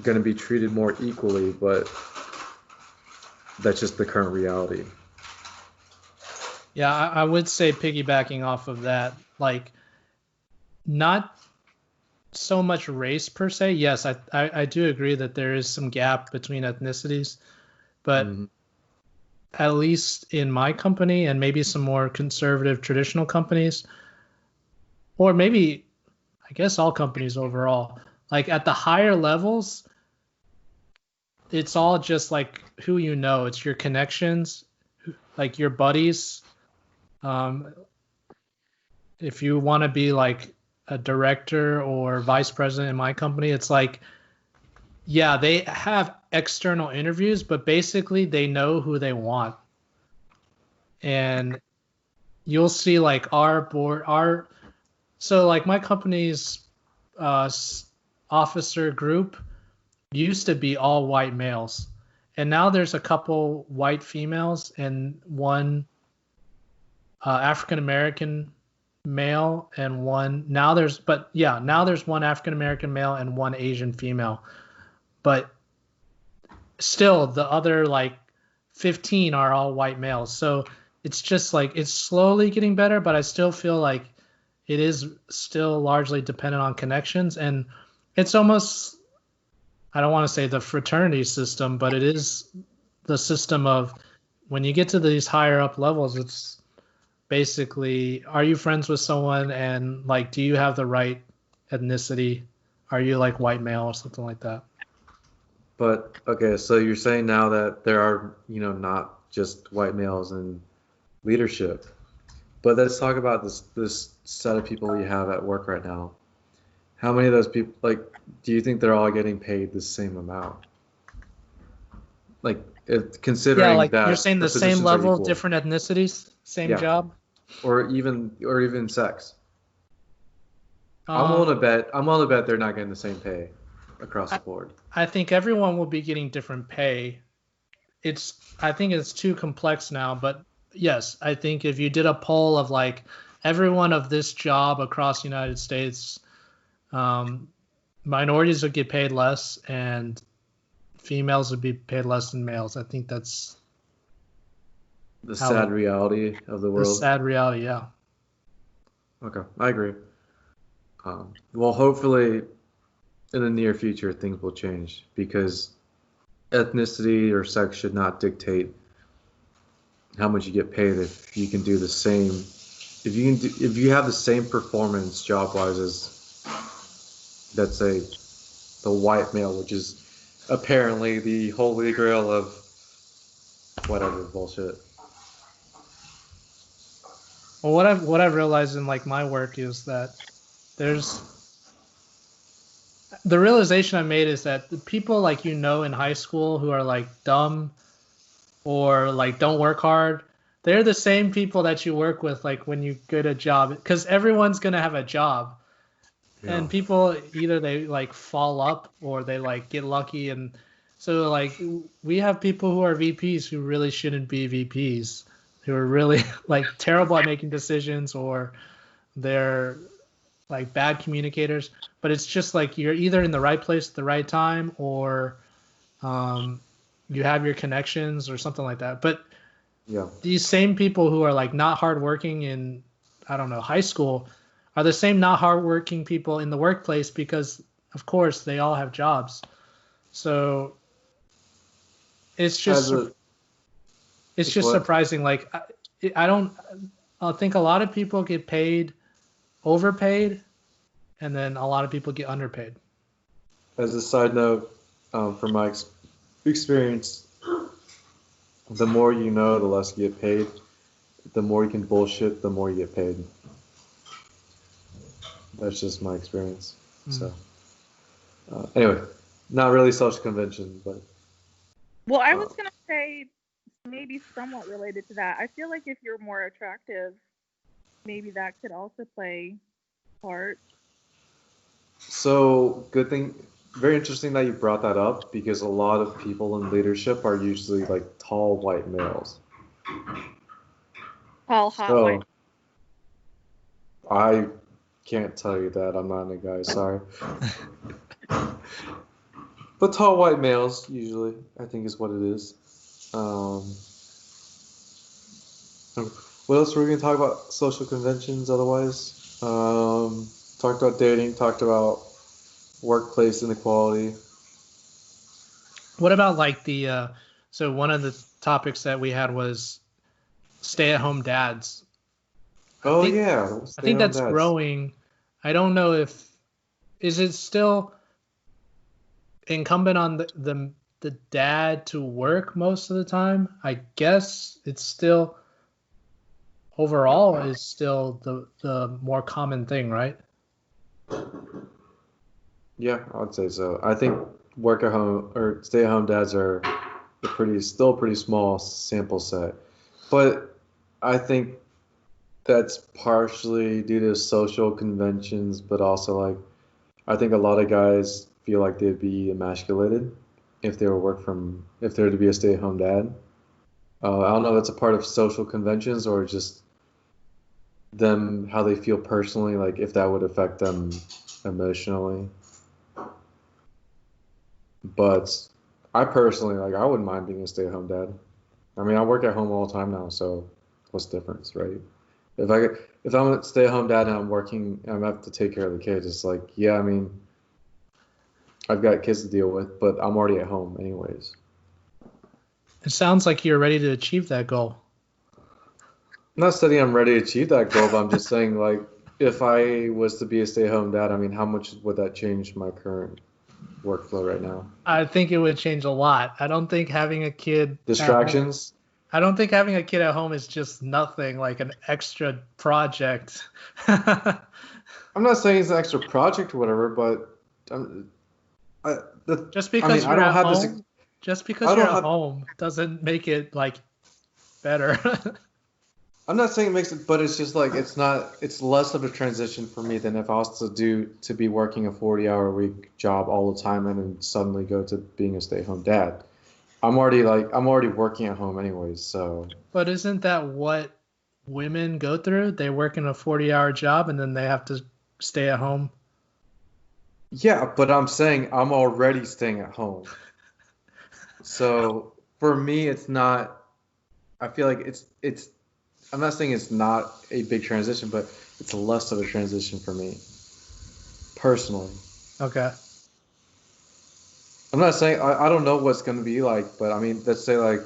B: going to be treated more equally, but that's just the current reality.
C: Yeah, I would say piggybacking off of that, like not so much race per se. Yes, I do agree that there is some gap between ethnicities, but at least in my company and maybe some more conservative traditional companies, or maybe I guess all companies overall, like at the higher levels, it's all just like who you know. It's your connections, like your buddies. If you want to be like a director or vice president in my company, it's like, yeah, they have external interviews, but basically they know who they want. And you'll see like our board, so like my company's officer group used to be all white males. And now there's a couple white females and one African American male and one now there's one African American male and one Asian female, but still the other like 15 are all white males. So it's just like it's slowly getting better, but I still feel like it is still largely dependent on connections. And it's almost, I don't want to say the fraternity system, but it is the system of when you get to these higher up levels, it's basically, are you friends with someone and like, do you have the right ethnicity? Are you like white male or something like that?
B: But okay, so you're saying now that there are, not just white males in leadership, but let's talk about this set of people you have at work right now. How many of those people, like, do you think they're all getting paid the same amount? Like, considering
C: like
B: that
C: you're saying the same level, different ethnicities, same job,
B: or even sex. I'm willing to bet they're not getting the same pay across the board.
C: I think everyone will be getting different pay. I think it's too complex now, but yes, I think if you did a poll of like everyone of this job across the United States, minorities would get paid less and females would be paid less than males. I think that's
B: the sad reality of the world.
C: The sad reality, yeah.
B: Okay, I agree. Well, hopefully in the near future things will change, because ethnicity or sex should not dictate how much you get paid. If you can do the same, if you have the same performance job wise as, let's say, the white male, which is apparently the holy grail of whatever bullshit.
C: Well, what I've realized in like my work is that the realization I made is that the people like in high school who are like dumb or like don't work hard, they're the same people that you work with like when you get a job, because everyone's gonna have a job. Yeah. And people either they like fall up or they like get lucky, and so like we have people who are VPs who really shouldn't be VPs, who are really like terrible at making decisions, or they're like bad communicators. But it's just like you're either in the right place at the right time, or you have your connections or something like that. But yeah, these same people who are like not hardworking in, I don't know, high school are the same not hardworking people in the workplace, because of course they all have jobs. So it's just surprising. Like I think a lot of people get paid overpaid, and then a lot of people get underpaid.
B: As a side note, from my experience, the more you know, the less you get paid. The more you can bullshit, the more you get paid. That's just my experience. So, anyway, not really social convention, but.
D: Well, I was gonna say maybe somewhat related to that. I feel like if you're more attractive, maybe that could also play part.
B: So good thing, very interesting that you brought that up because a lot of people in leadership are usually like tall white males.
D: All hot
B: So
D: white.
B: I can't tell you that. I'm not a guy, sorry. But tall white males usually, I think, is what it is. What else were we gonna talk about? Social conventions, otherwise. Talked about dating. Talked about workplace inequality.
C: What about like the so one of the topics that we had was stay-at-home dads.
B: Oh
C: think,
B: yeah,
C: I think
B: stay-at-home
C: that's
B: dads.
C: growing. I don't know if is it still incumbent on the dad to work most of the time. I guess it's still overall is still the more common thing, right?
B: Yeah, I'd say so. I think work at home or stay-at-home dads are still pretty small sample set, but I think that's partially due to social conventions, but also like I think a lot of guys feel like they'd be emasculated if they were to be a stay-at-home dad. I don't know if that's a part of social conventions or just them how they feel personally, like if that would affect them emotionally. But I personally like I wouldn't mind being a stay-at-home dad. I mean, I work at home all the time now, so what's the difference, right? If I'm a stay-at-home dad and I'm working, and I have to take care of the kids. It's like, yeah, I mean, I've got kids to deal with, but I'm already at home anyways.
C: It sounds like you're ready to achieve that goal.
B: I'm not saying I'm ready to achieve that goal, but I'm just saying, like, if I was to be a stay-at-home dad, I mean, how much would that change my current workflow right now?
C: I think it would change a lot. I don't think having a kid
B: Distractions?
C: I don't think having a kid at home is just nothing, like an extra project.
B: I'm not saying it's an extra project or whatever, but
C: Just because
B: I
C: you're
B: don't
C: at
B: have
C: home,
B: this.
C: just because
B: I
C: you're
B: don't
C: at
B: have.
C: home doesn't make it like better.
B: I'm not saying it makes it, but it's just like it's not. It's less of a transition for me than if I was to be working a 40-hour week job all the time and then suddenly go to being a stay-at-home dad. I'm already working at home anyways, so.
C: But isn't that what women go through? They work in a 40-hour job and then they have to stay at home.
B: Yeah, but I'm saying I'm already staying at home. So for me, it's not. I feel like it's. I'm not saying it's not a big transition, but it's less of a transition for me personally.
C: Okay.
B: I'm not saying I don't know what's going to be like, but I mean, let's say like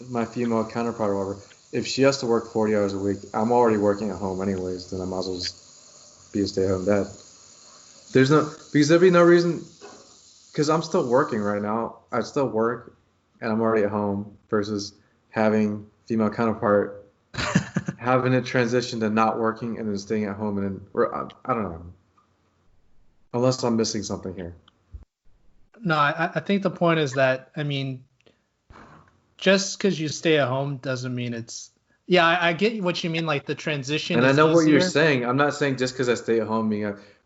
B: my female counterpart or whatever. If she has to work 40 hours a week, I'm already working at home anyways. Then I might as well just be a stay-at-home dad. Because there'd be no reason. Because I'm still working right now. I still work, and I'm already at home. Versus having female counterpart having a transition to not working and then staying at home and then I don't know. Unless I'm missing something here.
C: No, I think the point is that, I mean, just because you stay at home doesn't mean it's. Yeah, I get what you mean. Like the transition
B: And I
C: is
B: know what you're
C: easier.
B: saying. I'm not saying just because I stay at home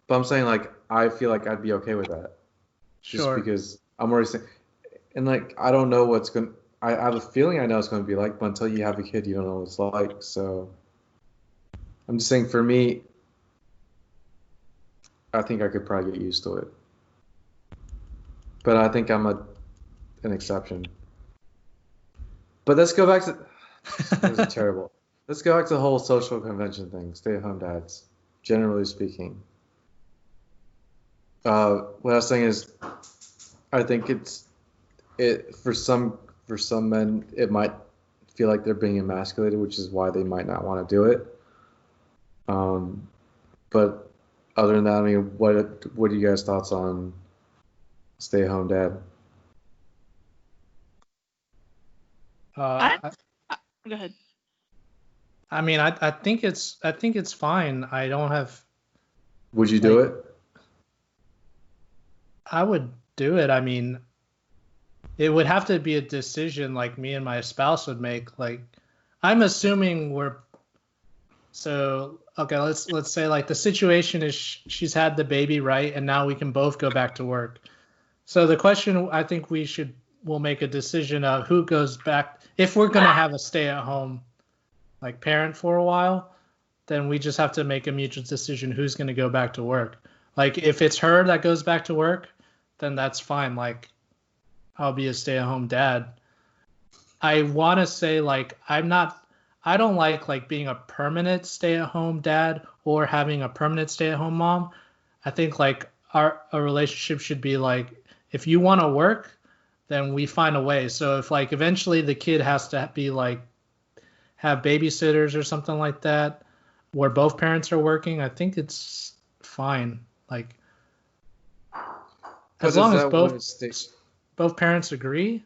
B: but I'm saying like I feel like I'd be okay with that. Just
C: Sure.
B: because I'm already saying, and like I don't know what's going. I have a feeling I know it's going to be like, but until you have a kid, you don't know what it's like. So I'm just saying for me, I think I could probably get used to it. But I think I'm an exception. But let's go back to this is terrible. Let's go back to the whole social convention thing. Stay-at-home dads, generally speaking. What I was saying is, I think it for some men it might feel like they're being emasculated, which is why they might not want to do it. But other than that, I mean, what are you guys' thoughts on stay-at-home dad?
C: Uh,
D: Go ahead.
C: I mean, I think it's fine. I don't have.
B: Would you do it?
C: I would do it. I mean, it would have to be a decision like me and my spouse would make. Like, I'm assuming okay, let's say like the situation is she's had the baby, right? And now we can both go back to work. So the question, I think we'll make a decision of who goes back. If we're going to have a stay-at-home like parent for a while, then we just have to make a mutual decision who's going to go back to work. Like if it's her that goes back to work, then that's fine. Like I'll be a stay-at-home dad. I want to say like I don't like being a permanent stay-at-home dad or having a permanent stay-at-home mom. I think like a relationship should be like, if you want to work, then we find a way. So if like eventually the kid has to be like have babysitters or something like that, where both parents are working, I think it's fine. Like as long as both parents agree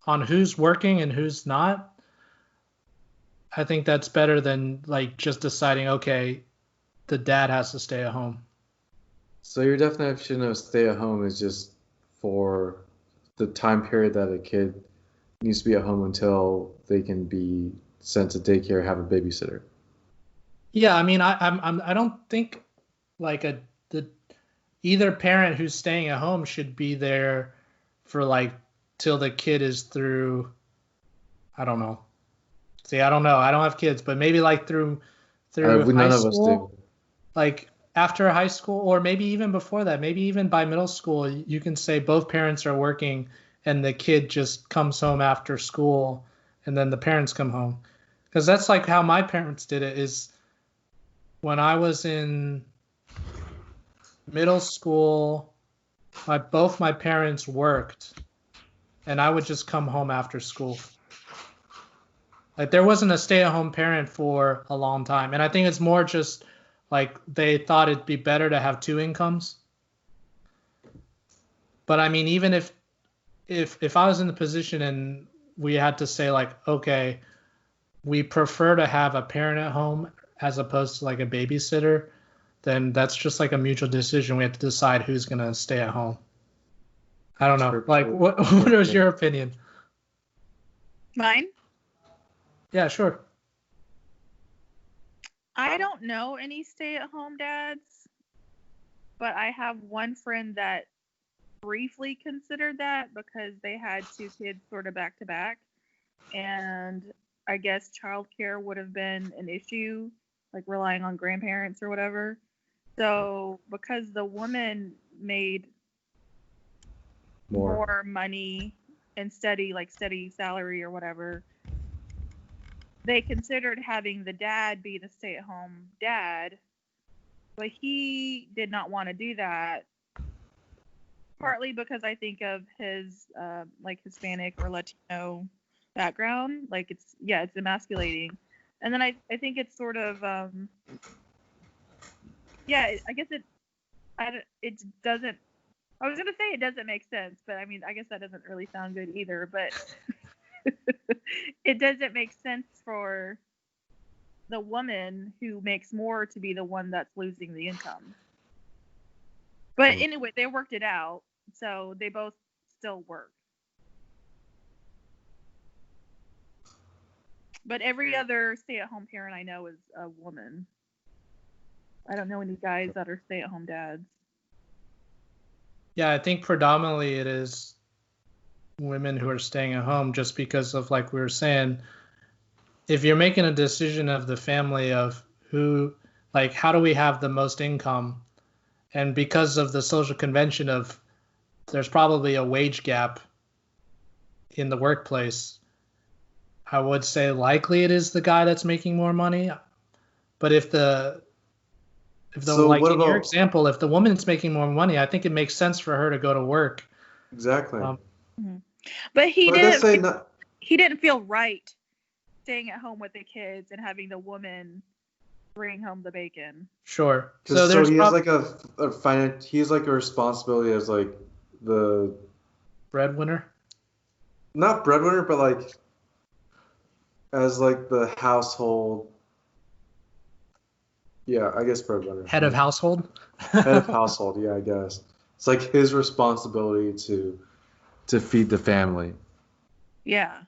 C: on who's working and who's not, I think that's better than like just deciding, okay, the dad has to stay at home.
B: So your definition of stay at home is just for the time period that a kid needs to be at home until they can be sent to daycare, have a babysitter.
C: Yeah, I mean, I don't think like either parent who's staying at home should be there for like till the kid is through. I don't know. See, I don't know. I don't have kids, but maybe like through high
B: none
C: school,
B: of us do.
C: Like after high school, or maybe even before that, maybe even by middle school, you can say both parents are working and the kid just comes home after school and then the parents come home. Because that's like how my parents did it. Is when I was in middle school, both my parents worked and I would just come home after school. Like there wasn't a stay-at-home parent for a long time. And I think it's more just like they thought it'd be better to have two incomes. But I mean, even if I was in the position and we had to say like, okay, we prefer to have a parent at home as opposed to like a babysitter, then that's just like a mutual decision. We have to decide who's going to stay at home. I don't know. Like what is your opinion?
D: Mine?
C: Yeah, sure.
D: I don't know any stay-at-home dads, but I have one friend that briefly considered that because they had two kids sort of back to back, and I guess childcare would have been an issue, like relying on grandparents or whatever. So because the woman made more money and steady salary or whatever, they considered having the dad be the stay-at-home dad, but he did not want to do that, partly because I think of his like Hispanic or Latino background. Like it's emasculating. And then I think it's sort of I guess it doesn't, I was gonna say it doesn't make sense, but I mean I guess that doesn't really sound good either, but it doesn't make sense for the woman who makes more to be the one that's losing the income. But anyway, they worked it out, so they both still work. But every other stay-at-home parent I know is a woman. I don't know any guys that are stay-at-home dads.
C: Yeah, I think predominantly it is women who are staying at home, just because of, like we were saying, if you're making a decision of the family of who, like, how do we have the most income, and because of the social convention of there's probably a wage gap in the workplace, I would say likely it is the guy that's making more money. But if your example, if the woman's making more money, I think it makes sense for her to go to work.
B: Exactly.
D: But he didn't feel right staying at home with the kids and having the woman bring home the bacon.
C: Sure.
B: So he has like he's like a responsibility as like the
C: breadwinner.
B: Not breadwinner, but like as like the household. Yeah, I guess breadwinner.
C: Head of household.
B: Head of household. Yeah, I guess it's like his responsibility to to feed the family.
D: Yeah.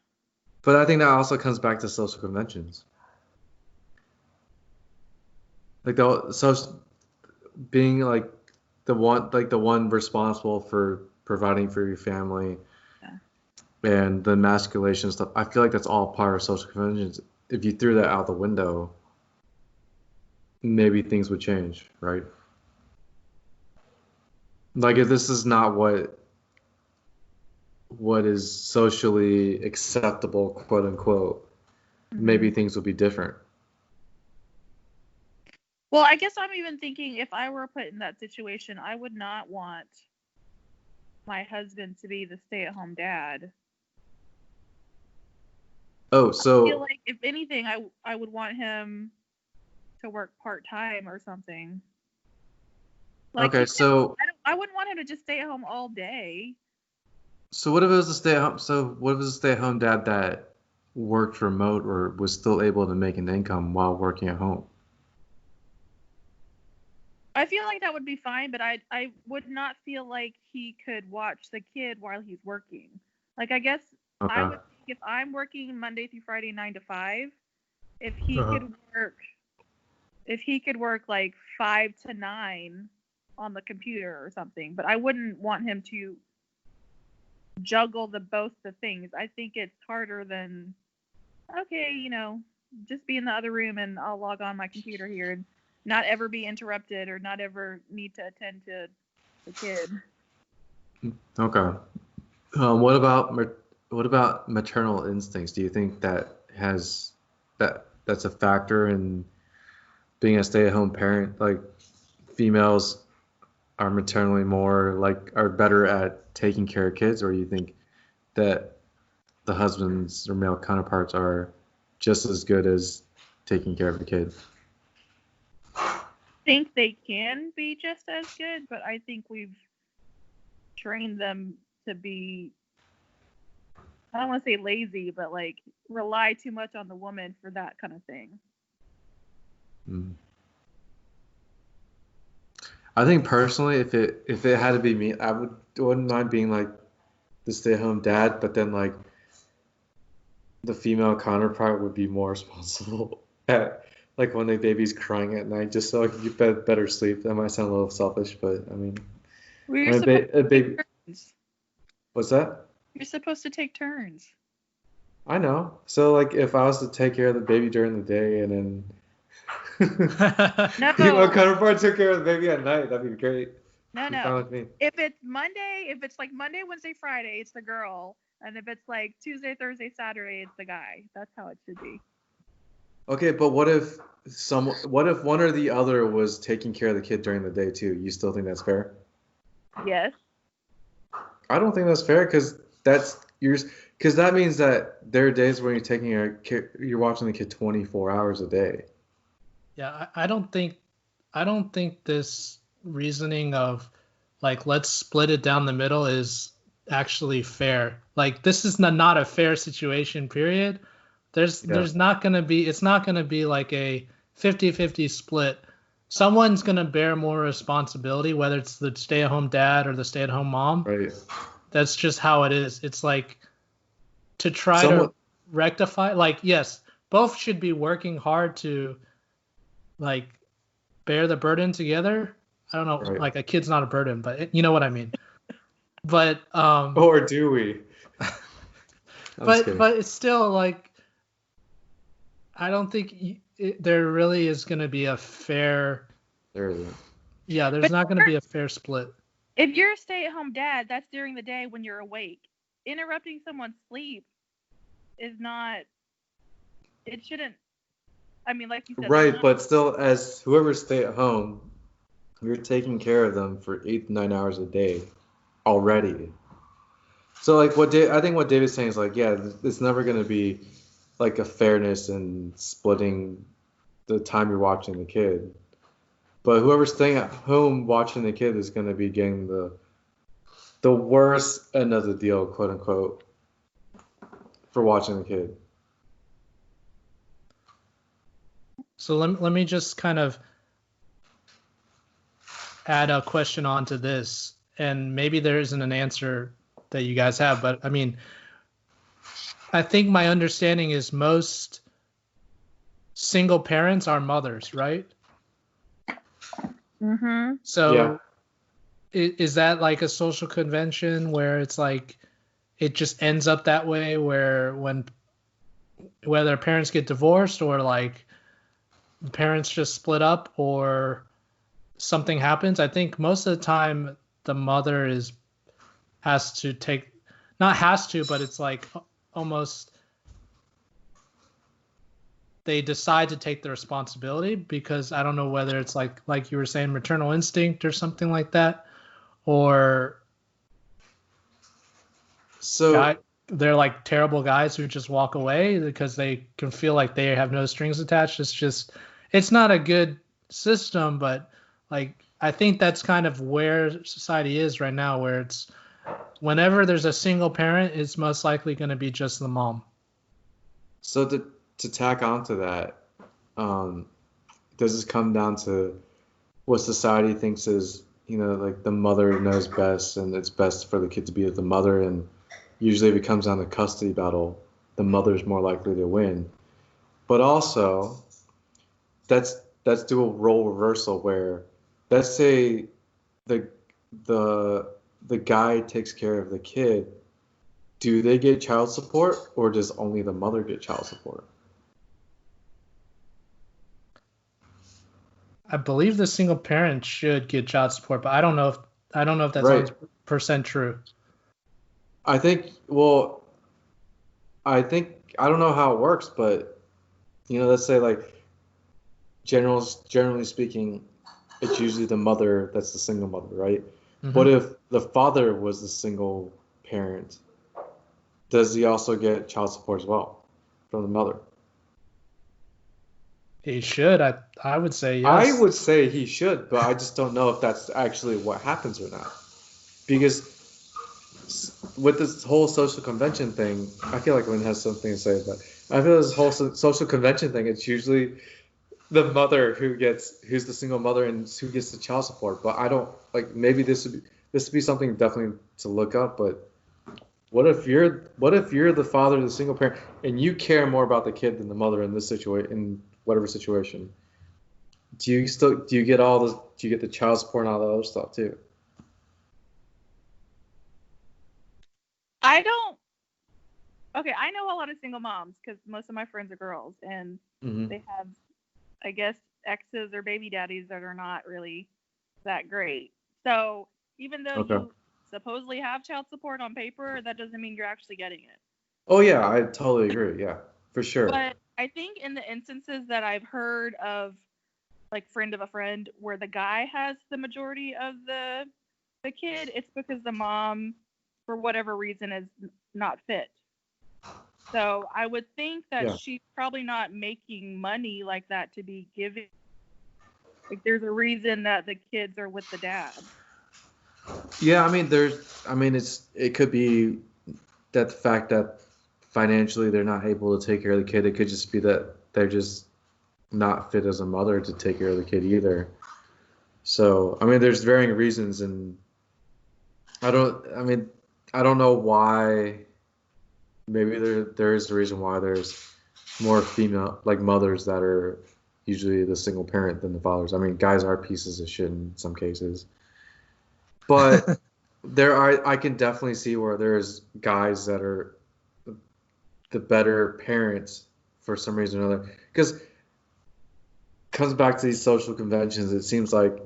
B: But I think that also comes back to social conventions. Like being like the one responsible for providing for your family and the emasculation stuff. I feel like that's all part of social conventions. If you threw that out the window, maybe things would change, right? Like if this is not what is socially acceptable, quote unquote, maybe things will be different.
D: Well, I guess I'm even thinking if I were put in that situation, I would not want my husband to be the stay-at-home dad.
B: Oh, so
D: I feel like if anything, I would want him to work part-time or something. Like,
B: okay, so
D: I wouldn't want him to just stay at home all day.
B: So what if it was a stay-at-home? So what if it was a stay-at-home dad that worked remote or was still able to make an income while working at home?
D: I feel like that would be fine, but I would not feel like he could watch the kid while he's working. Like, I guess I would think if I'm working Monday through Friday 9 to 5, if he could work like 5 to 9 on the computer or something, but I wouldn't want him to juggle both the things. I think it's harder than, okay, just be in the other room and I'll log on my computer here and not ever be interrupted or not ever need to attend to the kid.
B: Okay. What about maternal instincts? Do you think that's a factor in being a stay-at-home parent? Like females are maternally are better at taking care of kids, or you think that the husbands or male counterparts are just as good as taking care of the kid?
D: I think they can be just as good, but I think we've trained them to be, I don't want to say lazy, but like rely too much on the woman for that kind of thing.
B: I think personally, if it had to be me, wouldn't mind being like the stay-at-home dad, but then like the female counterpart would be more responsible at like when the baby's crying at night, just so I could get better sleep. That might sound a little selfish, but I mean,
D: a baby.
B: What's that?
D: You're supposed to take turns.
B: I know. So like, if I was to take care of the baby during the day and then female counterpart took care of the baby at night, that'd be great.
D: No.
B: Fine with me.
D: If it's like Monday, Wednesday, Friday, it's the girl, and if it's like Tuesday, Thursday, Saturday, it's the guy. That's how it should be.
B: Okay, but what if one or the other was taking care of the kid during the day too? You still think that's fair?
D: Yes.
B: I don't think that's fair because that means that there are days when you're watching the kid 24 hours a day.
C: Yeah, I don't think this reasoning of like let's split it down the middle is actually fair. Like this is not a fair situation, period. There's not going to be, it's not going to be like a 50-50 split. Someone's going to bear more responsibility, whether it's the stay-at-home dad or the stay-at-home mom.
B: Right.
C: That's just how it is. It's like to try to rectify, like, yes, both should be working hard to like bear the burden together. I don't know, like a kid's not a burden, but you know what I mean. But
B: or do we?
C: but it's still like, I don't think there really is going to be a fair.
B: There isn't.
C: Yeah, there's not going to be a fair split.
D: If you're a stay-at-home dad, that's during the day when you're awake. Interrupting someone's sleep is not. It shouldn't. I mean, like you said.
B: Right, but still, as whoever stay at home, you're taking care of them for 8 to 9 hours a day already. So, like, I think what David's saying is like, yeah, it's never going to be like a fairness in splitting the time you're watching the kid. But whoever's staying at home watching the kid is going to be getting the worst end of the deal, quote unquote, for watching the kid.
C: So let me just kind of add a question onto this, and maybe there isn't an answer that you guys have. But I mean, I think my understanding is most single parents are mothers, right?
D: Mm-hmm.
C: So is that like a social convention where it's like it just ends up that way, where whether parents get divorced or like parents just split up or something happens? I think most of the time the mother has to take, not has to, but it's like almost they decide to take the responsibility, because I don't know whether it's like you were saying, maternal instinct or something like that, or
B: So
C: they're like terrible guys who just walk away because they can feel like they have no strings attached. It's not a good system, but like I think that's kind of where society is right now, where it's whenever there's a single parent, it's most likely going to be just the mom.
B: So to tack onto that, does this come down to what society thinks is, like the mother knows best and it's best for the kid to be with the mother, and usually if it comes down to custody battle, the mother's more likely to win. But also, let's do a role reversal where, let's say the the guy takes care of the kid. Do they get child support, or does only the mother get child support?
C: I believe the single parent should get child support, but I don't know if that's
B: Right.
C: 100% true.
B: I think, well, I don't know how it works, but let's say like generally speaking, it's usually the mother that's the single mother, right?
C: Mhm.
B: What if the father was the single parent? Does he also get child support as well from the mother?
C: He should. I would say yes.
B: I would say he should, but I just don't know if that's actually what happens or not. Because with this whole social convention thing, I feel like Lynn has something to say about it. I feel this whole social convention thing, it's usually the mother who's the single mother and who gets the child support. But I don't, like, maybe this would be something definitely to look up. But what if you're the father of the single parent and you care more about the kid than the mother in this situation, in whatever situation? Do you get the child support and all the other stuff too?
D: I don't. Okay, I know a lot of single moms because most of my friends are girls, and
B: Mm-hmm.
D: they have, I guess, exes or baby daddies that are not really that great. So even though
B: Okay.
D: you supposedly have child support on paper, that doesn't mean you're actually getting it.
B: Oh yeah, I totally agree. Yeah, for sure.
D: But I think in the instances that I've heard of, like friend of a friend, where the guy has the majority of the kid, it's because the mom, for whatever reason, is not fit. So I would think that
B: Yeah.
D: she's probably not making money like that to be giving. Like there's a reason that the kids are with the dad.
B: Yeah, I mean, it could be that the fact that financially they're not able to take care of the kid. It could just be that they're just not fit as a mother to take care of the kid either. So, I mean, there's varying reasons, and I don't know why. Maybe there is a reason why there's more female, like, mothers that are usually the single parent than the fathers. I mean, guys are pieces of shit in some cases. But I can definitely see where there's guys that are the better parents for some reason or another. Because it comes back to these social conventions, it seems like,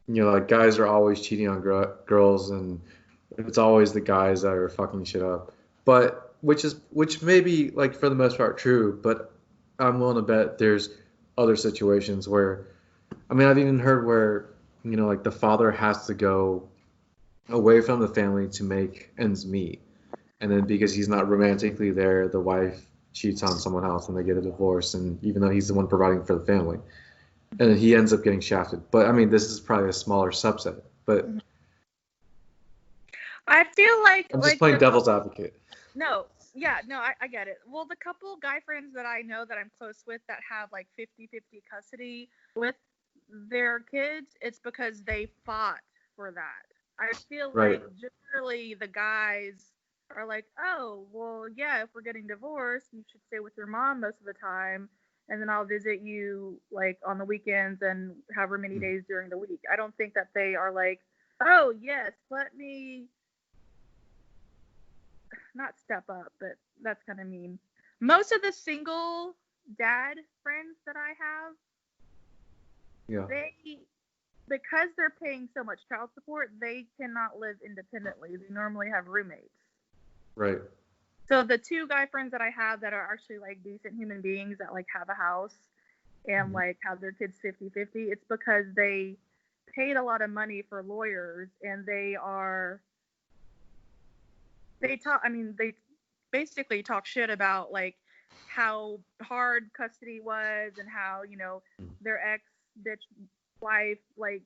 B: like guys are always cheating on girls, and it's always the guys that are fucking shit up. But which may be, like, for the most part true, but I'm willing to bet there's other situations where, I mean, I've even heard where, like the father has to go away from the family to make ends meet. And then because he's not romantically there, the wife cheats on someone else and they get a divorce. And even though he's the one providing for the family, and he ends up getting shafted. But I mean, this is probably a smaller subset. But
D: I feel like
B: I'm just playing devil's advocate.
D: No, I get it. Well, the couple guy friends that I know that I'm close with that have like 50-50 custody with their kids, it's because they fought for that. I feel
B: Right.
D: like generally the guys are like, oh, well, yeah, if we're getting divorced, you should stay with your mom most of the time, and then I'll visit you like on the weekends and however many days during the week. I don't think that they are like, oh, yes, let me not step up, but that's kind of mean. Most of the single dad friends that I have,
B: Yeah.
D: they because they're paying so much child support, they cannot live independently. They normally have roommates.
B: Right.
D: So the two guy friends that I have that are actually like decent human beings that like have a house and like have their kids 50-50, it's because they paid a lot of money for lawyers and they basically talk shit about like how hard custody was and how, their ex bitch wife like,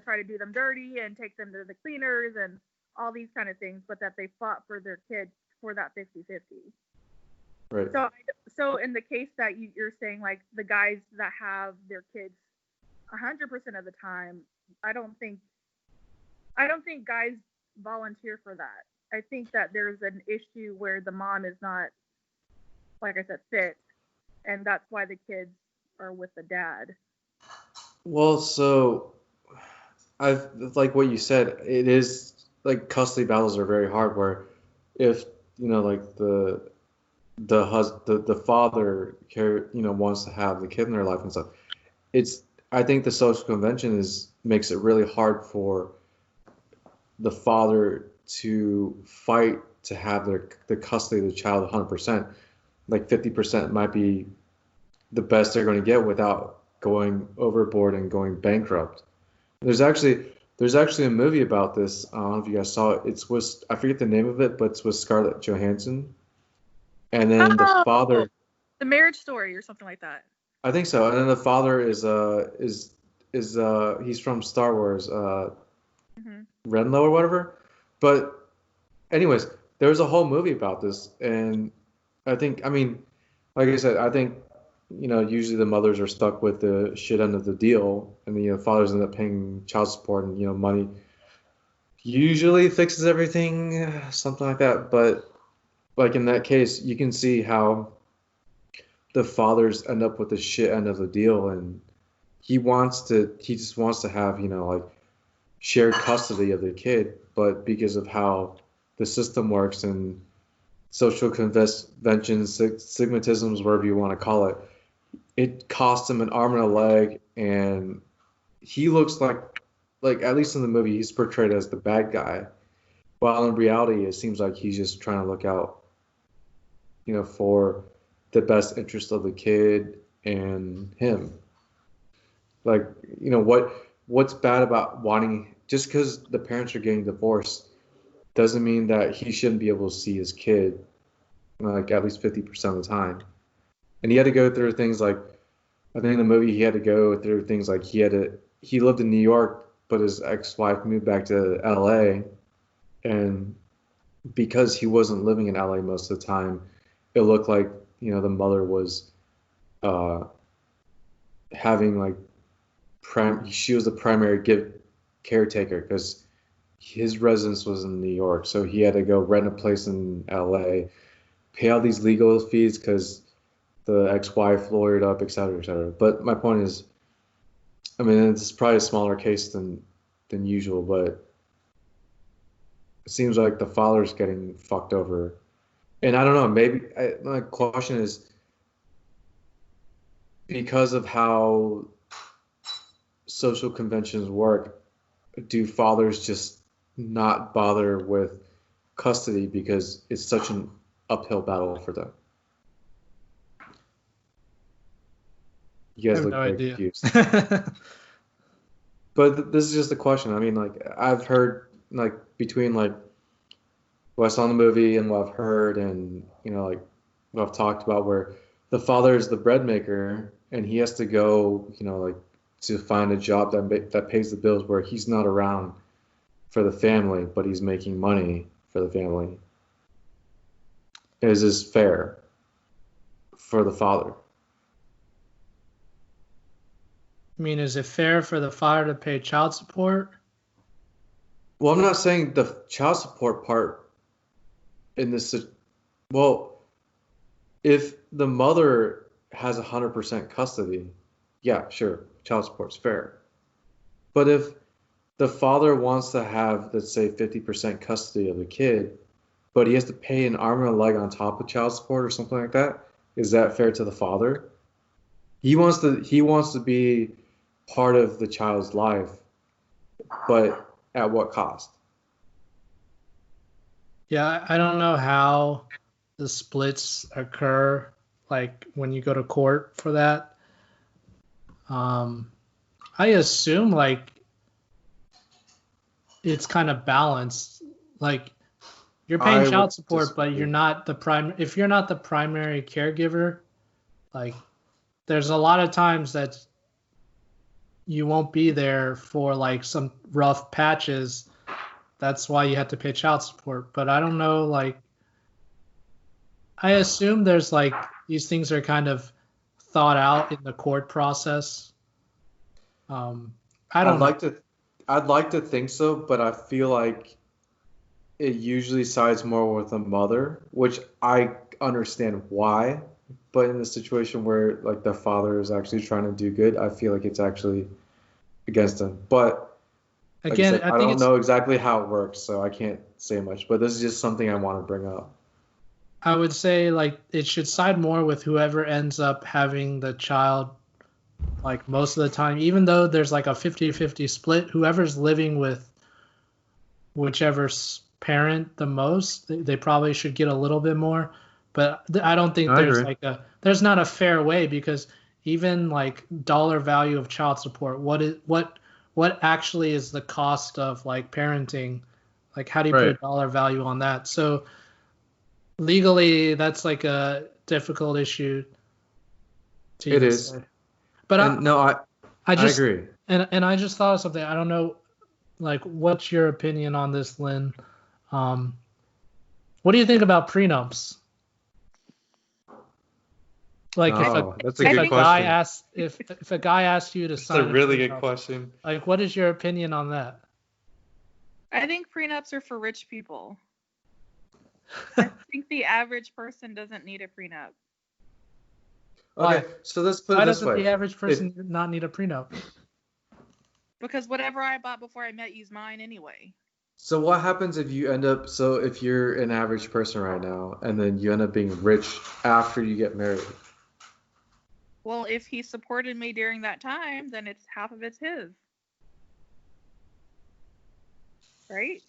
D: try to do them dirty and take them to the cleaners and all these kind of things, but that they fought for their kids for that 50-50.
B: Right.
D: So in the case that you're saying, like the guys that have their kids 100% of the time, I don't think guys volunteer for that. I think that there's an issue where the mom is not, like I said, fit, and that's why the kids are with the dad.
B: Well, so I've like what you said, it is like custody battles are very hard where if like the father wants to have the kid in their life and stuff, I think the social convention makes it really hard for the father to fight to have the custody of the child 100%. Like 50% might be the best they're going to get without going overboard and going bankrupt. There's actually a movie about this. I don't know if you guys saw it. It's with, I forget the name of it, but it's with Scarlett Johansson. And then the father,
D: The Marriage Story or something like that.
B: I think so. And then the father is he's from Star Wars, Renlo or whatever. But anyways, there was a whole movie about this, and like I said, I think usually the mothers are stuck with the shit end of the deal, and the fathers end up paying child support, and money usually fixes everything, something like that. But like in that case, you can see how the fathers end up with the shit end of the deal, and he just wants to have like shared custody of the kid, but because of how the system works and social conventions, stigmatisms, whatever you want to call it, it costs him an arm and a leg, and he looks like at least in the movie, he's portrayed as the bad guy, while in reality, it seems like he's just trying to look out, for the best interest of the kid and him. Like, what's bad about wanting, just because the parents are getting divorced doesn't mean that he shouldn't be able to see his kid like at least 50% of the time. And he had to go through things like, I think in the movie he had to go through things like he lived in New York, but his ex-wife moved back to LA, and because he wasn't living in LA most of the time, it looked like the mother was having like she was the primary caretaker because his residence was in New York, so he had to go rent a place in LA, pay all these legal fees because the ex-wife lawyered up, et cetera, et cetera. But my point is, it's probably a smaller case than usual, but it seems like the father's getting fucked over. And I don't know, maybe my question is, because of how social conventions work, do fathers just not bother with custody because it's such an uphill battle for them? You guys look very confused. But this is just a question. I've heard between what I saw in the movie and what I've heard and what I've talked about, where the father is the bread maker and he has to go to find a job that pays the bills, where he's not around for the family, but he's making money for the family. Is this fair for the father?
C: Is it fair for the father to pay child support?
B: Well, I'm not saying the child support part in this. Well, if the mother has 100% custody, yeah, sure, child support's fair. But if the father wants to have, let's say, 50% custody of the kid, but he has to pay an arm and a leg on top of child support or something like that, is that fair to the father? He wants to be part of the child's life, but at what cost?
C: Yeah, I don't know how the splits occur, like when you go to court for that. I assume like it's kind of balanced. Like you're paying
B: I would
C: child support, but
B: disagree.
C: you're not the prime. If you're not the primary caregiver, like there's a lot of times that you won't be there for like some rough patches. That's why you have to pay child support. But I don't know, like I assume there's like these things are kind of thought out in the court process. I
B: I'd
C: don't know.
B: like to I'd like to think so, but I feel like it usually sides more with the mother, which I understand why. But in the situation where like the father is actually trying to do good, I feel like it's actually against him. But like I
C: Again,
B: said,
C: I
B: I
C: think
B: don't
C: it's
B: know exactly how it works, so I can't say much. But this is just something I want to bring up.
C: I would say like it should side more with whoever ends up having the child like most of the time, even though there's like a 50-50 split, whoever's living with whichever parent the most, they probably should get a little bit more. But I don't think
B: I
C: there's
B: agree.
C: like there's not a fair way because even like dollar value of child support, what actually is the cost of like parenting? Like how do you put a
B: Right.
C: dollar value on that? So legally, that's like a difficult issue to
B: It
C: even
B: is.
C: say. But
B: And no,
C: I
B: I
C: just
B: agree.
C: and I just thought of something. I don't know, like, what's your opinion on this, Lynn? Um, what do you think about prenups? Like,
D: I,
B: Oh, that's a
D: I
C: if
B: good
C: a
D: think
C: guy
B: question.
C: asks if a guy asks you to
B: That's a
C: sign a
B: really good
C: prenup,
B: question.
C: like, what is your opinion on that?
D: I think prenups are for rich people. I think the average person doesn't need a prenup.
C: Why?
B: Okay, so let's put it
C: Why
B: this
C: doesn't
B: way.
C: the average
B: If
C: person not need a prenup?
D: Because whatever I bought before I met you's mine anyway.
B: So what happens if you end up, so if you're an average person right now and then you end up being rich after you get married?
D: Well, if he supported me during that time, then it's half of it's his. Right?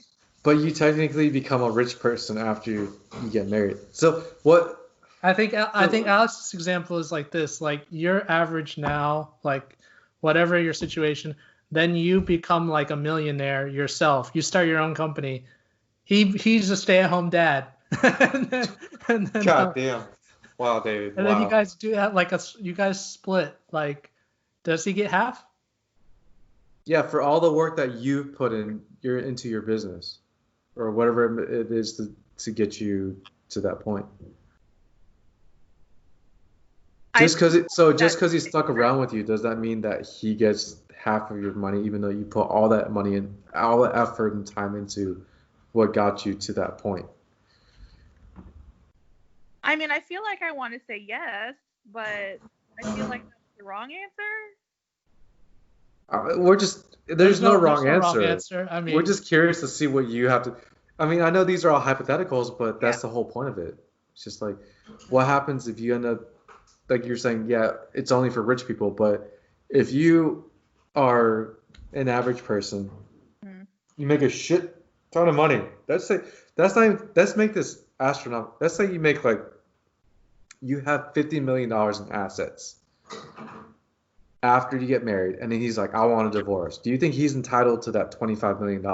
B: But you technically become a rich person after you get married. So what,
C: I think
B: so,
C: Alex's example is like this: like you're average now, like whatever your situation, then you become like a millionaire yourself. You start your own company. He's a stay-at-home dad, and then, and then,
B: God
C: uh,
B: damn. Wow, David,
C: and then you
B: wow.
C: guys do that like you guys split. Like, does he get half?
B: Yeah, for all the work that you've put in, you're into your business or whatever it is to get you to that point.
D: I
B: Just because
D: that
B: he's stuck around with you, does that mean that he gets half of your money, even though you put all that money and all the effort and time into what got you to that point?
D: I mean, I feel like I want to say yes, but I feel like that's the wrong answer.
B: There's no
C: There's
B: wrong
C: no wrong
B: answer.
C: answer. I
B: We're
C: mean,
B: just curious to see what you have to. I mean, I know these are all hypotheticals, but
D: Yeah.
B: that's the whole point of it. It's just like, what happens if you end up, like you're saying, yeah, it's only for rich people, but if you are an average person, you make a shit ton of money. Let's make this astronomical. Let's say you make like, you have $50 million in assets after you get married, and then he's like, I want a divorce. Do you think he's entitled to that $25 million?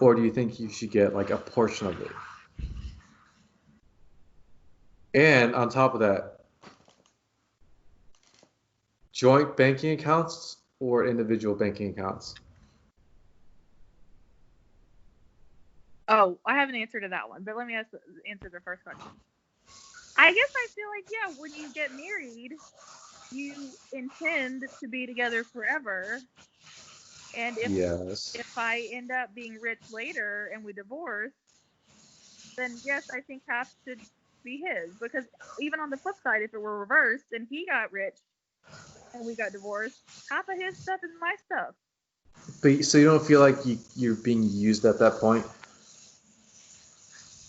B: Or do you think you should get like a portion of it? And on top of that, joint banking accounts or individual banking accounts?
D: Oh, I have an answer to that one, but let me answer the first question. I guess I feel like, yeah, when you get married, you intend to be together forever. And
B: Yes.
D: if I end up being rich later and we divorce, then yes, I think half should be his. Because even on the flip side, if it were reversed and he got rich and we got divorced, half of his stuff is my stuff.
B: But so you don't feel like you're being used at that point?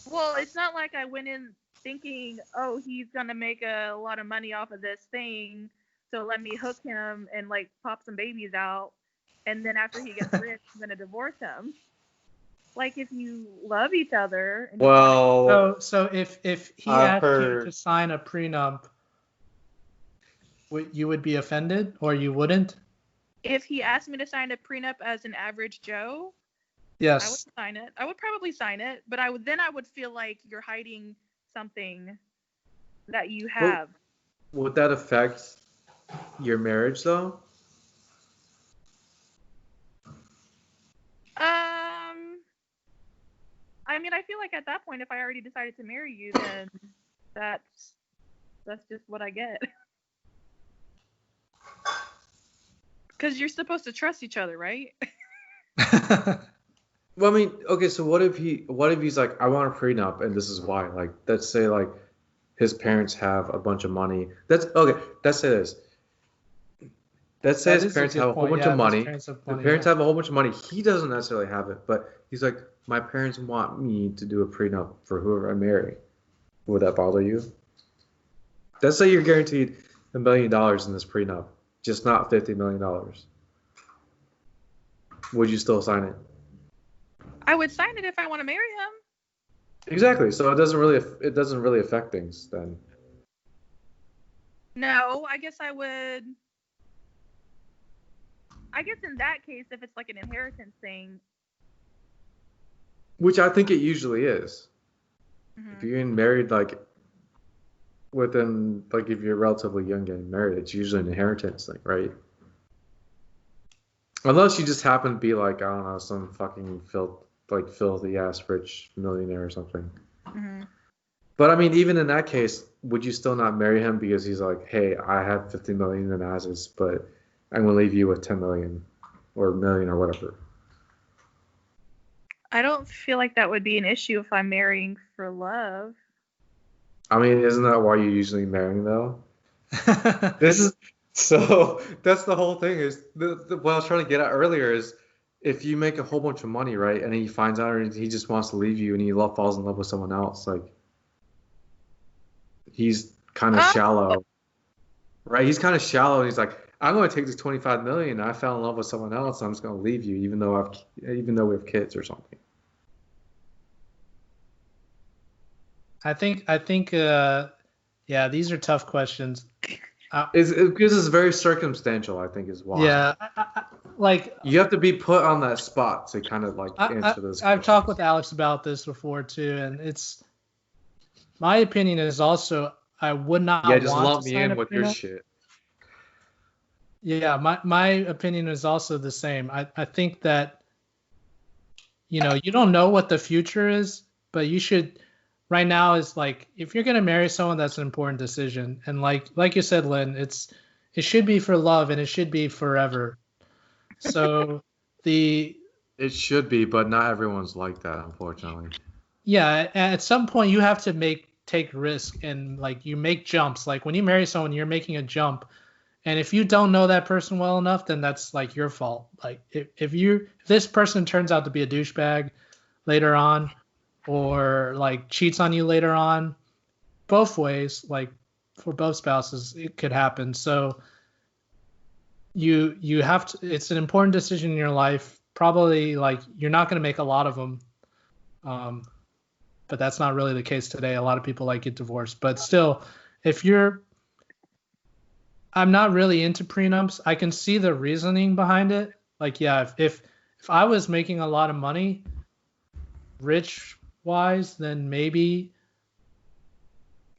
D: Well, it's not like I went in thinking, oh, he's gonna make a lot of money off of this thing, so let me hook him and like pop some babies out, and then after he gets rich, I'm gonna divorce him. Like if you love each other. And
B: Well,
C: So if he
B: I've
C: asked you
B: heard.
C: to sign a prenup, you would be offended or you wouldn't?
D: if he asked me to sign a prenup as an average Joe, I would
C: Yes.
D: sign it. I would probably sign it, but I would feel like you're hiding something that you have.
B: Would that affect your marriage though?
D: I mean, I feel like at that point, if I already decided to marry you, then that's just what I get. Because you're supposed to trust each other, right?
B: Well, I mean, okay, so what if he's like, I want a prenup and this is why? Like, let's say like his parents have a bunch of money. Let's say this. Let's say
C: That
B: his
C: is a
B: parents
C: good
B: have a whole
C: point.
B: bunch
C: Yeah,
B: of
C: if his
B: money.
C: parents have
B: The
C: money,
B: parents
C: yeah.
B: have a whole bunch of money. He doesn't necessarily have it, but he's like, my parents want me to do a prenup for whoever I marry. Would that bother you? Let's say you're guaranteed $1 million in this prenup, just not $50 million. Would you still sign it?
D: I would sign it if I want to marry him.
B: Exactly. So it doesn't really affect things then.
D: No, I guess I would. I guess in that case, if it's like an inheritance thing.
B: Which I think it usually is.
D: Mm-hmm.
B: If you're getting married, like within, like if you're relatively young getting married, it's usually an inheritance thing, right? Unless you just happen to be like, I don't know, some fucking filthy ass rich millionaire or something.
D: Mm-hmm.
B: But I mean, even in that case, would you still not marry him because he's like, hey, I have 50 million in assets, but I'm gonna leave you with 10 million or a million or whatever?
D: I don't feel like that would be an issue if I'm marrying for love.
B: I mean, isn't that why you're usually marrying though? So that's the whole thing is what I was trying to get at earlier is if you make a whole bunch of money, right, and he finds out and he just wants to leave you and he falls in love with someone else, like he's kind of shallow, right? He's kind of shallow and he's like, I'm going to take this 25 million. I fell in love with someone else. I'm just going to leave you, even though we have kids or something.
C: I think yeah, these are tough questions.
B: Because it's very circumstantial, I think, is why.
C: Yeah, like
B: you have to be put on that spot to kind of like answer this.
C: I've talked with Alex about this before too, and it's my opinion is also I would not.
B: Yeah, just
C: want
B: lump
C: to
B: me
C: sign
B: in
C: a
B: with
C: prenup.
B: your shit.
C: Yeah, my opinion is also the same. I think that you don't know what the future is, but you should. Right now is like if you're gonna marry someone, that's an important decision, and like you said, Lynn, it should be for love and it should be forever. So it
B: should be, but not everyone's like that, unfortunately.
C: Yeah, at some point you have to take risk and like you make jumps. Like when you marry someone, you're making a jump, and if you don't know that person well enough, then that's like your fault. Like if this person turns out to be a douchebag later on, or like cheats on you later on, both ways, like for both spouses, it could happen. So you have to, it's an important decision in your life. Probably like you're not going to make a lot of them. But that's not really the case today. A lot of people like get divorced, but still, I'm not really into prenups. I can see the reasoning behind it. Like, yeah, if I was making a lot of money, rich wise, then maybe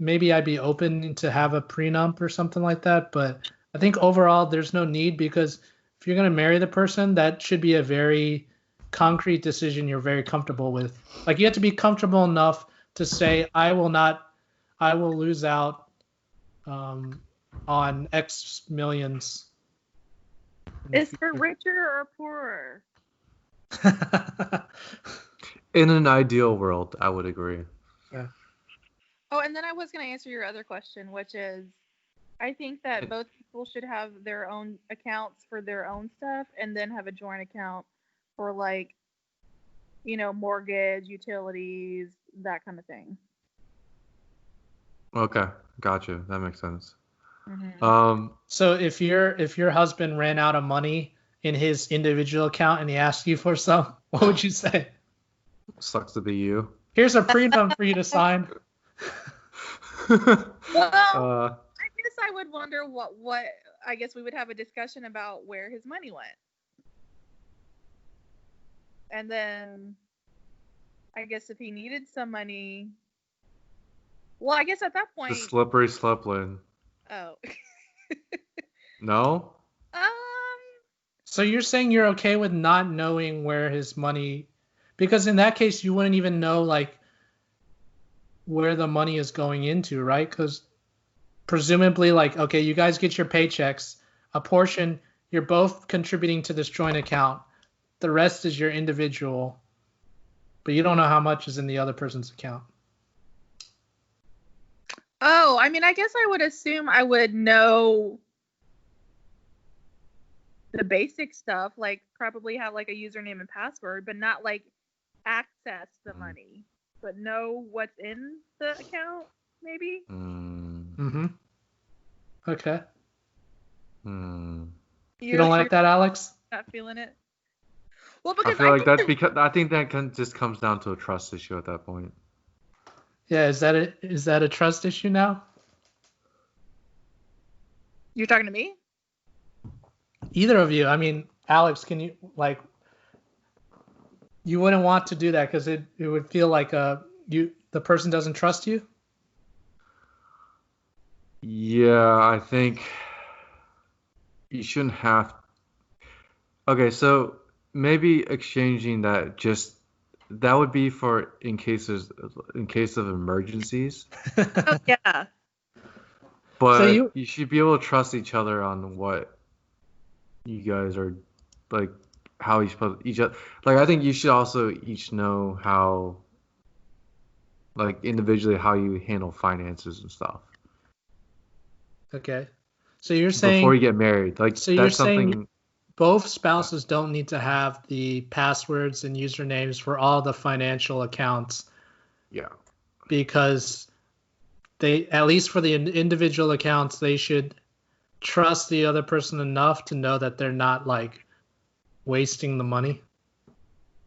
C: I'd be open to have a prenup or something like that. But I think overall there's no need, because if you're going to marry the person, that should be a very concrete decision you're very comfortable with. Like you have to be comfortable enough to say, I will lose out on X millions
D: Is for richer or poorer?
B: In an ideal world, I would agree.
C: Yeah.
D: Oh, and then I was going to answer your other question, which is I think that both people should have their own accounts for their own stuff and then have a joint account for, like, you know, mortgage, utilities, that kind of thing.
B: Okay, gotcha. That makes sense.
D: Mm-hmm.
C: So if your husband ran out of money in his individual account and he asked you for some, what would you say?
B: Sucks to be you.
C: Here's a prenup for you to sign.
D: Well, I guess I would wonder what I guess we would have a discussion about where his money went. And then I guess if he needed some money, well, I guess at that point,
B: The slippery slope, Lynn.
D: oh.
B: No?
C: So you're saying you're okay with not knowing where his money, because in that case you wouldn't even know, like, where the money is going into, right? Because presumably, like, okay, you guys get your paychecks, a portion you're both contributing to this joint account, the rest is your individual, but you don't know how much is in the other person's account.
D: Oh, I mean, I guess I would assume I would know the basic stuff, like probably have like a username and password, but not like access the money, but know what's in the account, maybe.
C: Mm-hmm. Okay.
B: Hmm.
C: You don't like that, Alex?
D: Not feeling it. Well,
B: I
D: because
B: feel like that's because I think that just comes down to a trust issue at that point.
C: Yeah, is that a trust issue now?
D: You're talking to me?
C: Either of you. I mean, Alex, can you, like, you wouldn't want to do that because it would feel like the person doesn't trust you?
B: Yeah, I think you shouldn't have. Okay, so maybe exchanging that would be for in case of emergencies.
D: Oh, yeah.
B: But
C: So
B: you should be able to trust each other on what you guys are, like, how you supposed each other. Like, I think you should also each know how, like, individually how you handle finances and stuff.
C: Okay. So you're saying
B: before you get married, like,
C: so
B: that's
C: you're
B: something.
C: saying both spouses don't need to have the passwords and usernames for all the financial accounts.
B: Yeah.
C: Because they, at least for the individual accounts, they should trust the other person enough to know that they're not, like, wasting the money.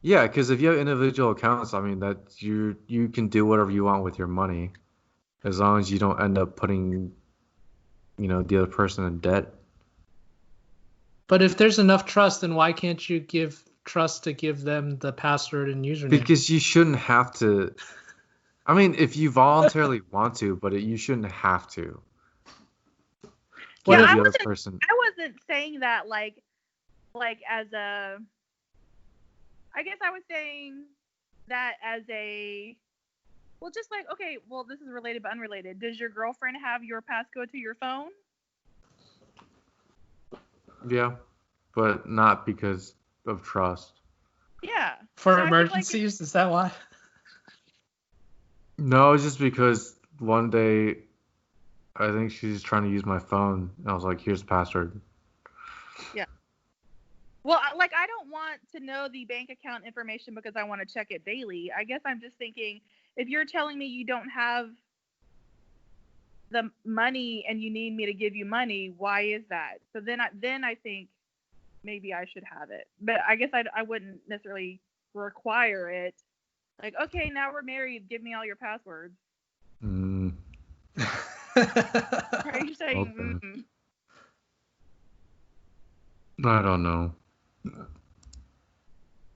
B: Yeah, because if you have individual accounts, I mean, that you can do whatever you want with your money, as long as you don't end up putting, the other person in debt.
C: But if there's enough trust, then why can't you give trust to give them the password and username?
B: Because you shouldn't have to. I mean, if you voluntarily want to, but you shouldn't have to.
C: What
D: Yeah,
C: if
D: I
B: the other
D: wasn't,
B: person.
D: I wasn't saying that like as a. I guess I was saying that as a. Well, just like, okay, well, this is related but unrelated. Does your girlfriend have your passcode to your phone?
B: Yeah, but not because of trust.
D: Yeah.
C: For
D: So I feel like
C: emergencies, is that why?
B: No, it's just because one day, I think she's trying to use my phone, and I was like, "Here's the password."
D: Yeah. Well, like, I don't want to know the bank account information because I want to check it daily. I guess I'm just thinking, if you're telling me you don't have the money and you need me to give you money, why is that? So then I think maybe I should have it. But I guess I wouldn't necessarily require it. Like, okay, now we're married, give me all your passwords.
B: Mm.
D: Are you saying?
B: Okay. I don't know.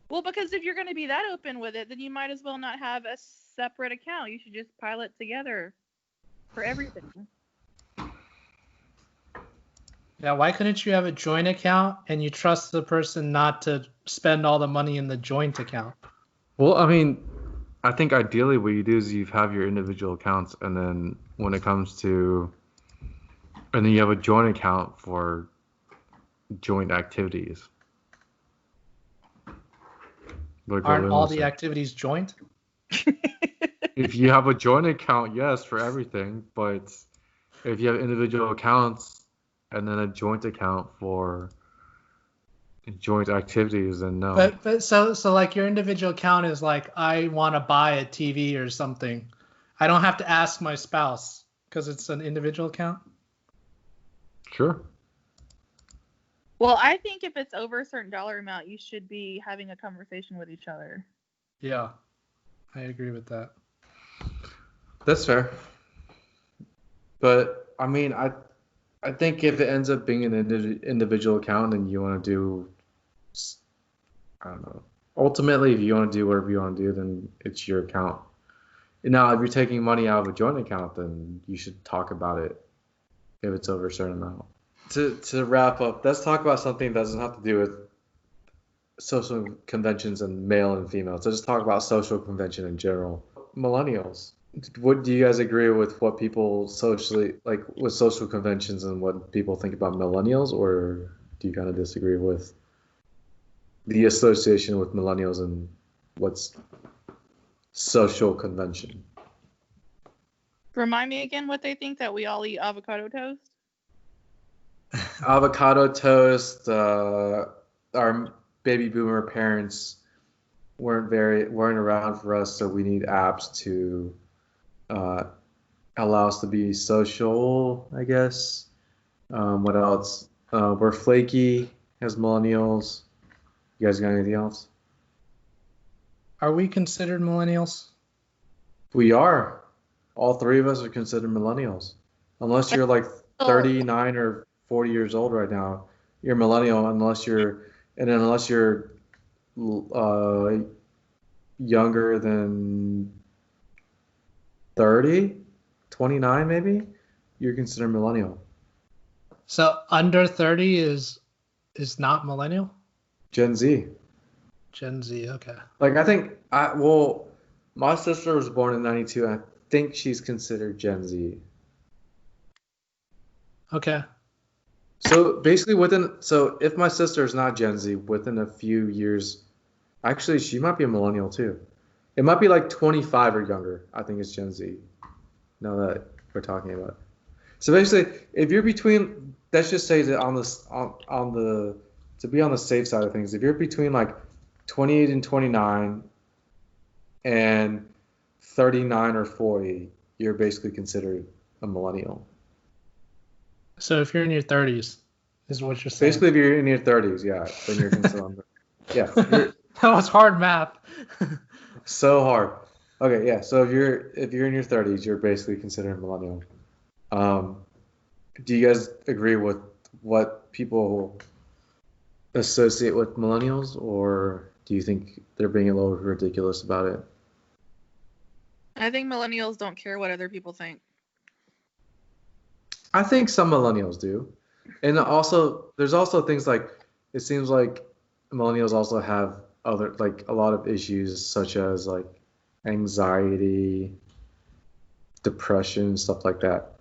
D: Well, because if you're going to be that open with it, then you might as well not have a separate account. You should just pile it together for everything.
C: Yeah, why couldn't you have a joint account and you trust the person not to spend all the money in the joint account?
B: Well, I mean, I think ideally what you do is you have your individual accounts, and then when it comes to, and then you have a joint account for joint activities. Like
C: Aren't
B: Lynn
C: all
B: was
C: the
B: saying.
C: activities joint?
B: If you have a joint account, yes, for everything, but if you have individual accounts and then a joint account for joint activities, then no.
C: But so like your individual account is like, I want to buy a TV or something. I don't have to ask my spouse because it's an individual account.
B: Sure.
D: Well, I think if it's over a certain dollar amount, you should be having a conversation with each other.
C: Yeah, I agree with that.
B: That's fair. But I mean, I think if it ends up being an individual account and you want to do, I don't know. Ultimately, if you want to do whatever you want to do, then it's your account. Now, if you're taking money out of a joint account, then you should talk about it if it's over a certain amount. To wrap up, let's talk about something that doesn't have to do with social conventions and male and female. So just talk about social convention in general. Millennials. What do you guys agree with what people socially like with social conventions and what people think about millennials, or do you kind of disagree with the association with millennials and what's social convention?
D: Remind me again what they think, that we all eat avocado toast?
B: Avocado toast. Our baby boomer parents weren't around for us, so we need apps to allow us to be social, I guess. What else? We're flaky as millennials. You guys got anything else?
C: Are we considered millennials?
B: We are. All three of us are considered millennials. Unless you're like 39 or 40 years old right now, you're a millennial. Unless you're younger than 30, 29 maybe, you're considered millennial.
C: So under 30 is not millennial?
B: Gen Z.
C: Gen Z, okay.
B: Like my sister was born in 92 and I think she's considered Gen Z.
C: Okay.
B: So basically if my sister is not Gen Z, within a few years, actually she might be a millennial too. It might be like 25 or younger. I think it's Gen Z. Now that we're talking about it. So basically, if you're between, let's just say that to be on the safe side of things, if you're between like 28 and 29 and 39 or 40, you're basically considered a millennial.
C: So if you're in your 30s, is what you're saying.
B: Basically, if you're in your 30s, yeah, then you're considered. Yeah.
C: That was hard math.
B: So hard. Okay, yeah. So if you're in your 30s, you're basically considered a millennial. Do you guys agree with what people associate with millennials, or do you think they're being a little ridiculous about it?
D: I think millennials don't care what other people think.
B: I think some millennials do. And also, there's also things like, it seems like millennials also have other, like a lot of issues such as like anxiety, depression, stuff like that.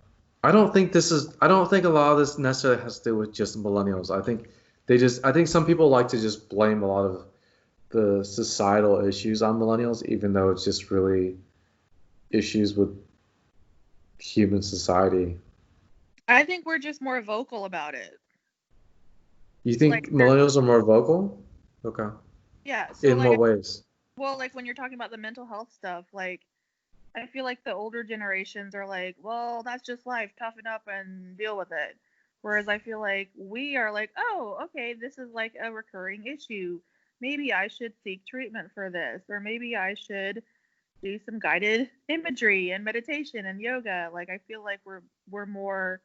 B: I don't think a lot of this necessarily has to do with just millennials. I think some people like to just blame a lot of the societal issues on millennials, even though it's just really issues with human society.
D: I think we're just more vocal about it.
B: You think
D: Like,
B: millennials are more vocal? Okay.
D: Yeah. So
B: In what ways?
D: Well, like when you're talking about the mental health stuff, like I feel like the older generations are like, well, that's just life, toughen up and deal with it. Whereas I feel like we are like, oh, okay, this is like a recurring issue. Maybe I should seek treatment for this, or maybe I should do some guided imagery and meditation and yoga. Like I feel like we're more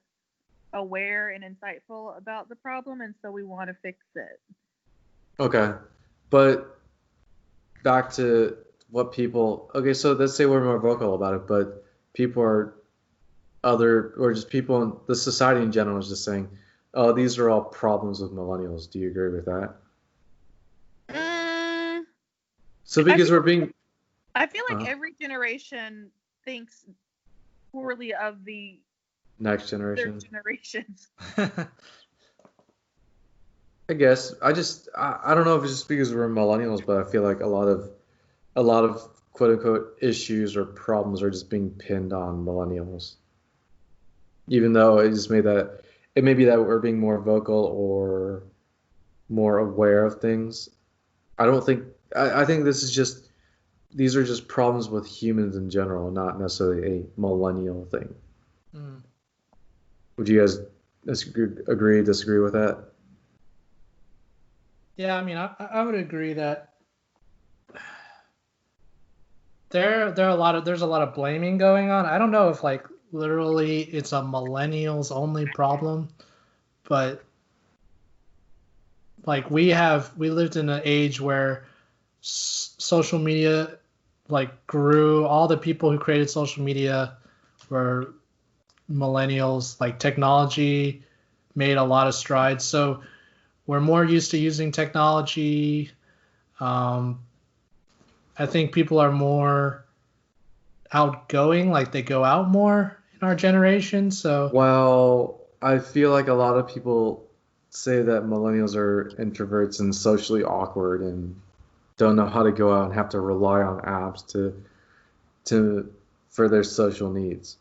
D: aware and insightful about the problem, and so we want to fix it.
B: Okay. But back to what people, okay, so let's say we're more vocal about it, but people are or just people in the society in general is just saying, oh, these are all problems with millennials. Do you agree with that? So because
D: I feel like every generation thinks poorly of the
B: next generation.
D: generations.
B: I guess I don't know if it's just because we're millennials, but I feel like a lot of quote unquote issues or problems are just being pinned on millennials. Even though it may be that we're being more vocal or more aware of things. I don't think I think these are just problems with humans in general, not necessarily a millennial thing.
C: Mm.
B: Would you guys disagree with that?
C: Yeah, I mean, I would agree that there's a lot of blaming going on. I don't know if like literally it's a millennials only problem, but like we lived in an age where social media like grew. All the people who created social media were millennials. Like technology made a lot of strides, so we're more used to using technology. um, I think people are more outgoing, like they go out more in our generation. So
B: Well, I feel like a lot of people say that millennials are introverts and socially awkward and don't know how to go out and have to rely on apps to for their social needs.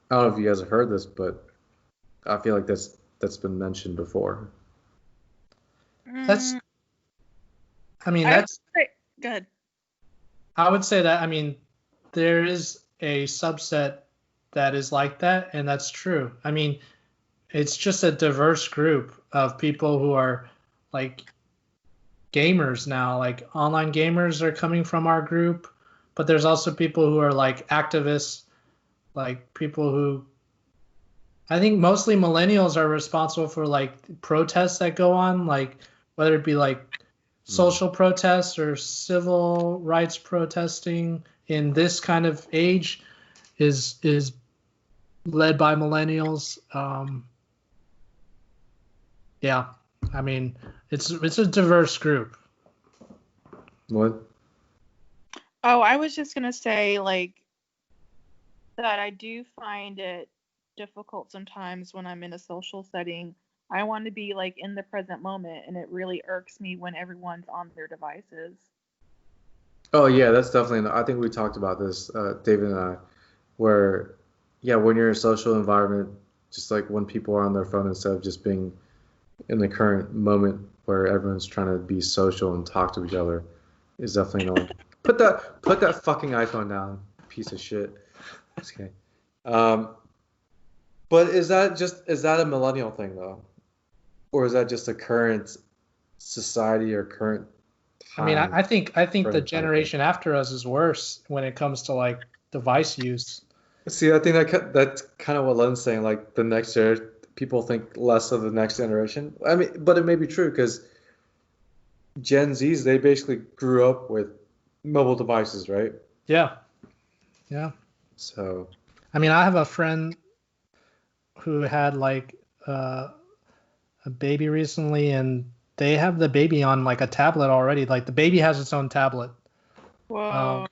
B: I don't know if you guys have heard this, but I feel like that's been mentioned before.
C: that's,
D: Mm,
C: I mean,
D: I would
C: that's,
D: say, good.
C: I would say that, I mean, there is a subset that is like that, and that's true. I mean, it's just a diverse group of people who are like gamers now. Like online gamers are coming from our group, but there's also people who are like activists, like people who I think mostly millennials are responsible for like protests that go on, like whether it be like
B: Mm.
C: social protests or civil rights protesting in this kind of age is led by millennials. Yeah, I mean it's a diverse group.
B: What?
D: Oh, I was just gonna say like that I do find it difficult sometimes when I'm in a social setting. I want to be like in the present moment, and it really irks me when everyone's on their devices.
B: Oh yeah, that's definitely. I think we talked about this, David and I, where yeah, when you're in a social environment, just like when people are on their phone instead of just being in the current moment where everyone's trying to be social and talk to each other, is definitely annoying. Put that fucking iPhone down, piece of shit. Just kidding. Um, but is that a millennial thing though, or is that just a current society or current
C: I mean,
B: time,
C: I think the
B: present time thing?
C: generation after us is worse when it comes to like device use.
B: See, I think that's kind of what Len's saying. Like the next year, people think less of the next generation. I mean, but it may be true because Gen Zs they basically grew up with mobile devices, right?
C: Yeah, yeah.
B: So,
C: I mean, I have a friend who had like uh, a baby recently, and they have the baby on like a tablet already. Like the baby has its own tablet.
D: Whoa.
C: Um,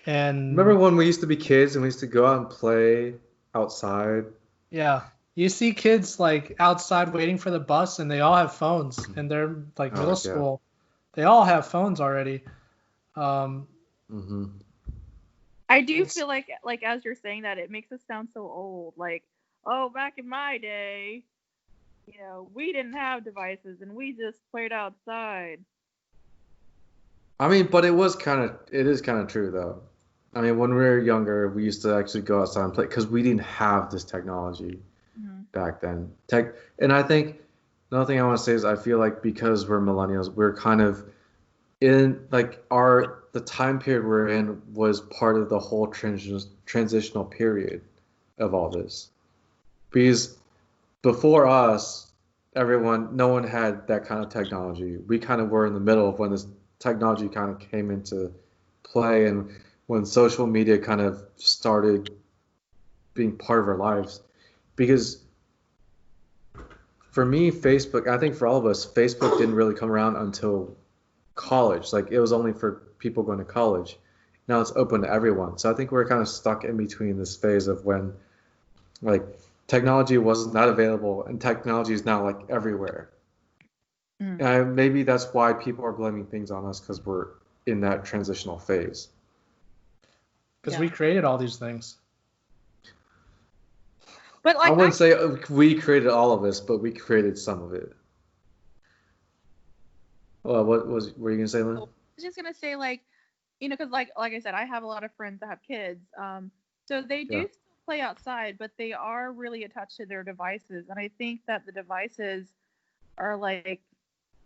C: and
B: remember when we used to be kids and we used to go out and play outside?
C: yeah, you see kids like outside waiting for the bus, and they all have phones, and they're like middle
B: Oh yeah.
C: school. They all have phones already. Um,
B: Hmm.
D: I do
C: it's
D: feel like as you're saying that, it makes us sound so old. Like, oh, back in my day, we didn't have devices and we just played outside.
B: I mean, but it is kind of true though. I mean, when we were younger, we used to actually go outside and play because we didn't have this technology
D: Mhm.
B: back then. And I think another thing I want to say is I feel like because we're millennials, we're kind of in like the time period we're in was part of the whole transitional period of all this. Because before us, no one had that kind of technology. We kind of were in the middle of when this technology kind of came into play and when social media kind of started being part of our lives. Because for me, Facebook, I think for all of us, Facebook didn't really come around until college. Like it was only for people going to college. Now it's open to everyone. So I think we're kind of stuck in between this phase of when like technology was not available and technology is now like everywhere. Maybe that's why people are blaming things on us because we're in that transitional phase.
C: Because we created all these things.
D: But like,
B: I wouldn't say we created all of this, but we created some of it. Well, were you gonna say, Lynn?
D: I was just gonna say, like, you know, because like I said, I have a lot of friends that have kids. So they do still play outside, but they are really attached to their devices, and I think that the devices are like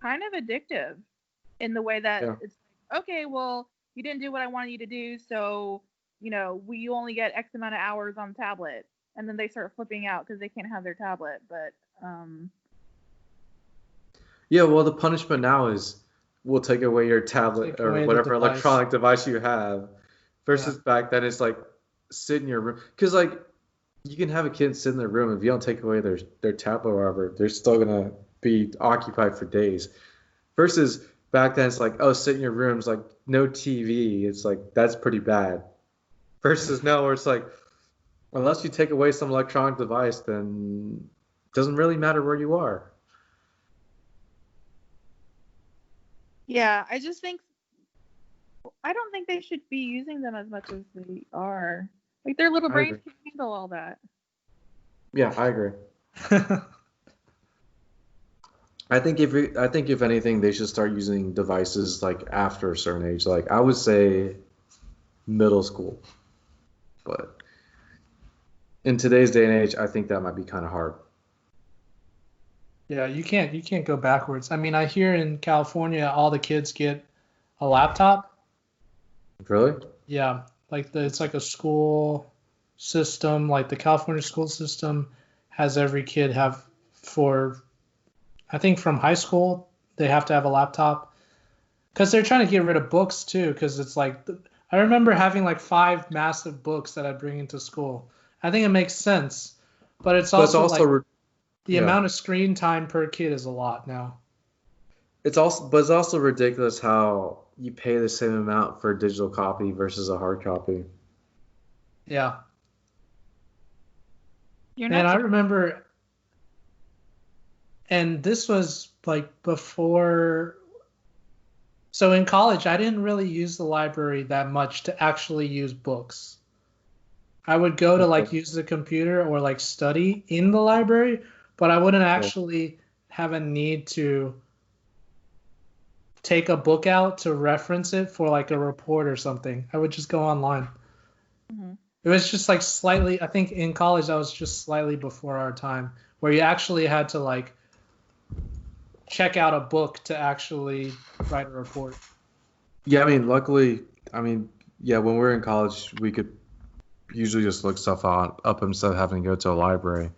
D: kind of addictive in the way that it's like, okay, well, you didn't do what I wanted you to do, so you know, you only get X amount of hours on the tablet, and then they start flipping out because they can't have their tablet. But
B: yeah, well, the punishment now is we'll take away your tablet or whatever electronic device you have, versus back then it's like sit in your room, because like you can have a kid sit in their room, if you don't take away their tablet or whatever, they're still gonna be occupied for days. Versus back then it's like, oh, sit in your room, it's like no TV, it's like that's pretty bad. Versus now where it's like, unless you take away some electronic device, then it doesn't really matter where you are.
D: yeah, I don't think they should be using them as much as they are. Like their little brains can handle all that.
B: Yeah, I agree. I think if anything, they should start using devices like after a certain age. Like I would say middle school. But in today's day and age, I think that might be kind of hard.
C: Yeah, you can't go backwards. I mean, I hear in California all the kids get a laptop.
B: Really?
C: Yeah, like it's like a school system. Like the California school system has every kid have I think from high school they have to have a laptop because they're trying to get rid of books too. Because it's like I remember having like 5 massive books that I bring into school. I think it makes sense, but it's also like the amount of screen time per kid is a lot now.
B: It's also ridiculous how you pay the same amount for a digital copy versus a hard copy.
C: Yeah. And I remember, and this was like before. So in college, I didn't really use the library that much to actually use books. I would go to like use the computer or like study in the library, but I wouldn't actually have a need to take a book out to reference it for like a report or something. I would just go online. Mm-hmm. It was just like slightly, I think in college that was just slightly before our time, where you actually had to like check out a book to actually write a report.
B: Yeah, I mean, luckily, when we were in college, we could usually just look stuff up instead of having to go to a library.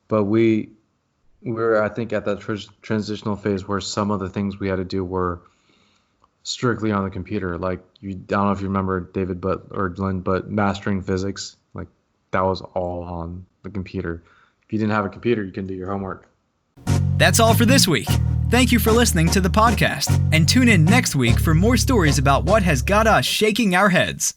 B: But we were, I think, at that transitional phase where some of the things we had to do were strictly on the computer. Like, I don't know if you remember, David or Lynn, but mastering physics, like that was all on the computer. If you didn't have a computer, you couldn't do your homework.
A: That's all for this week. Thank you for listening to the podcast, and tune in next week for more stories about what has got us shaking our heads.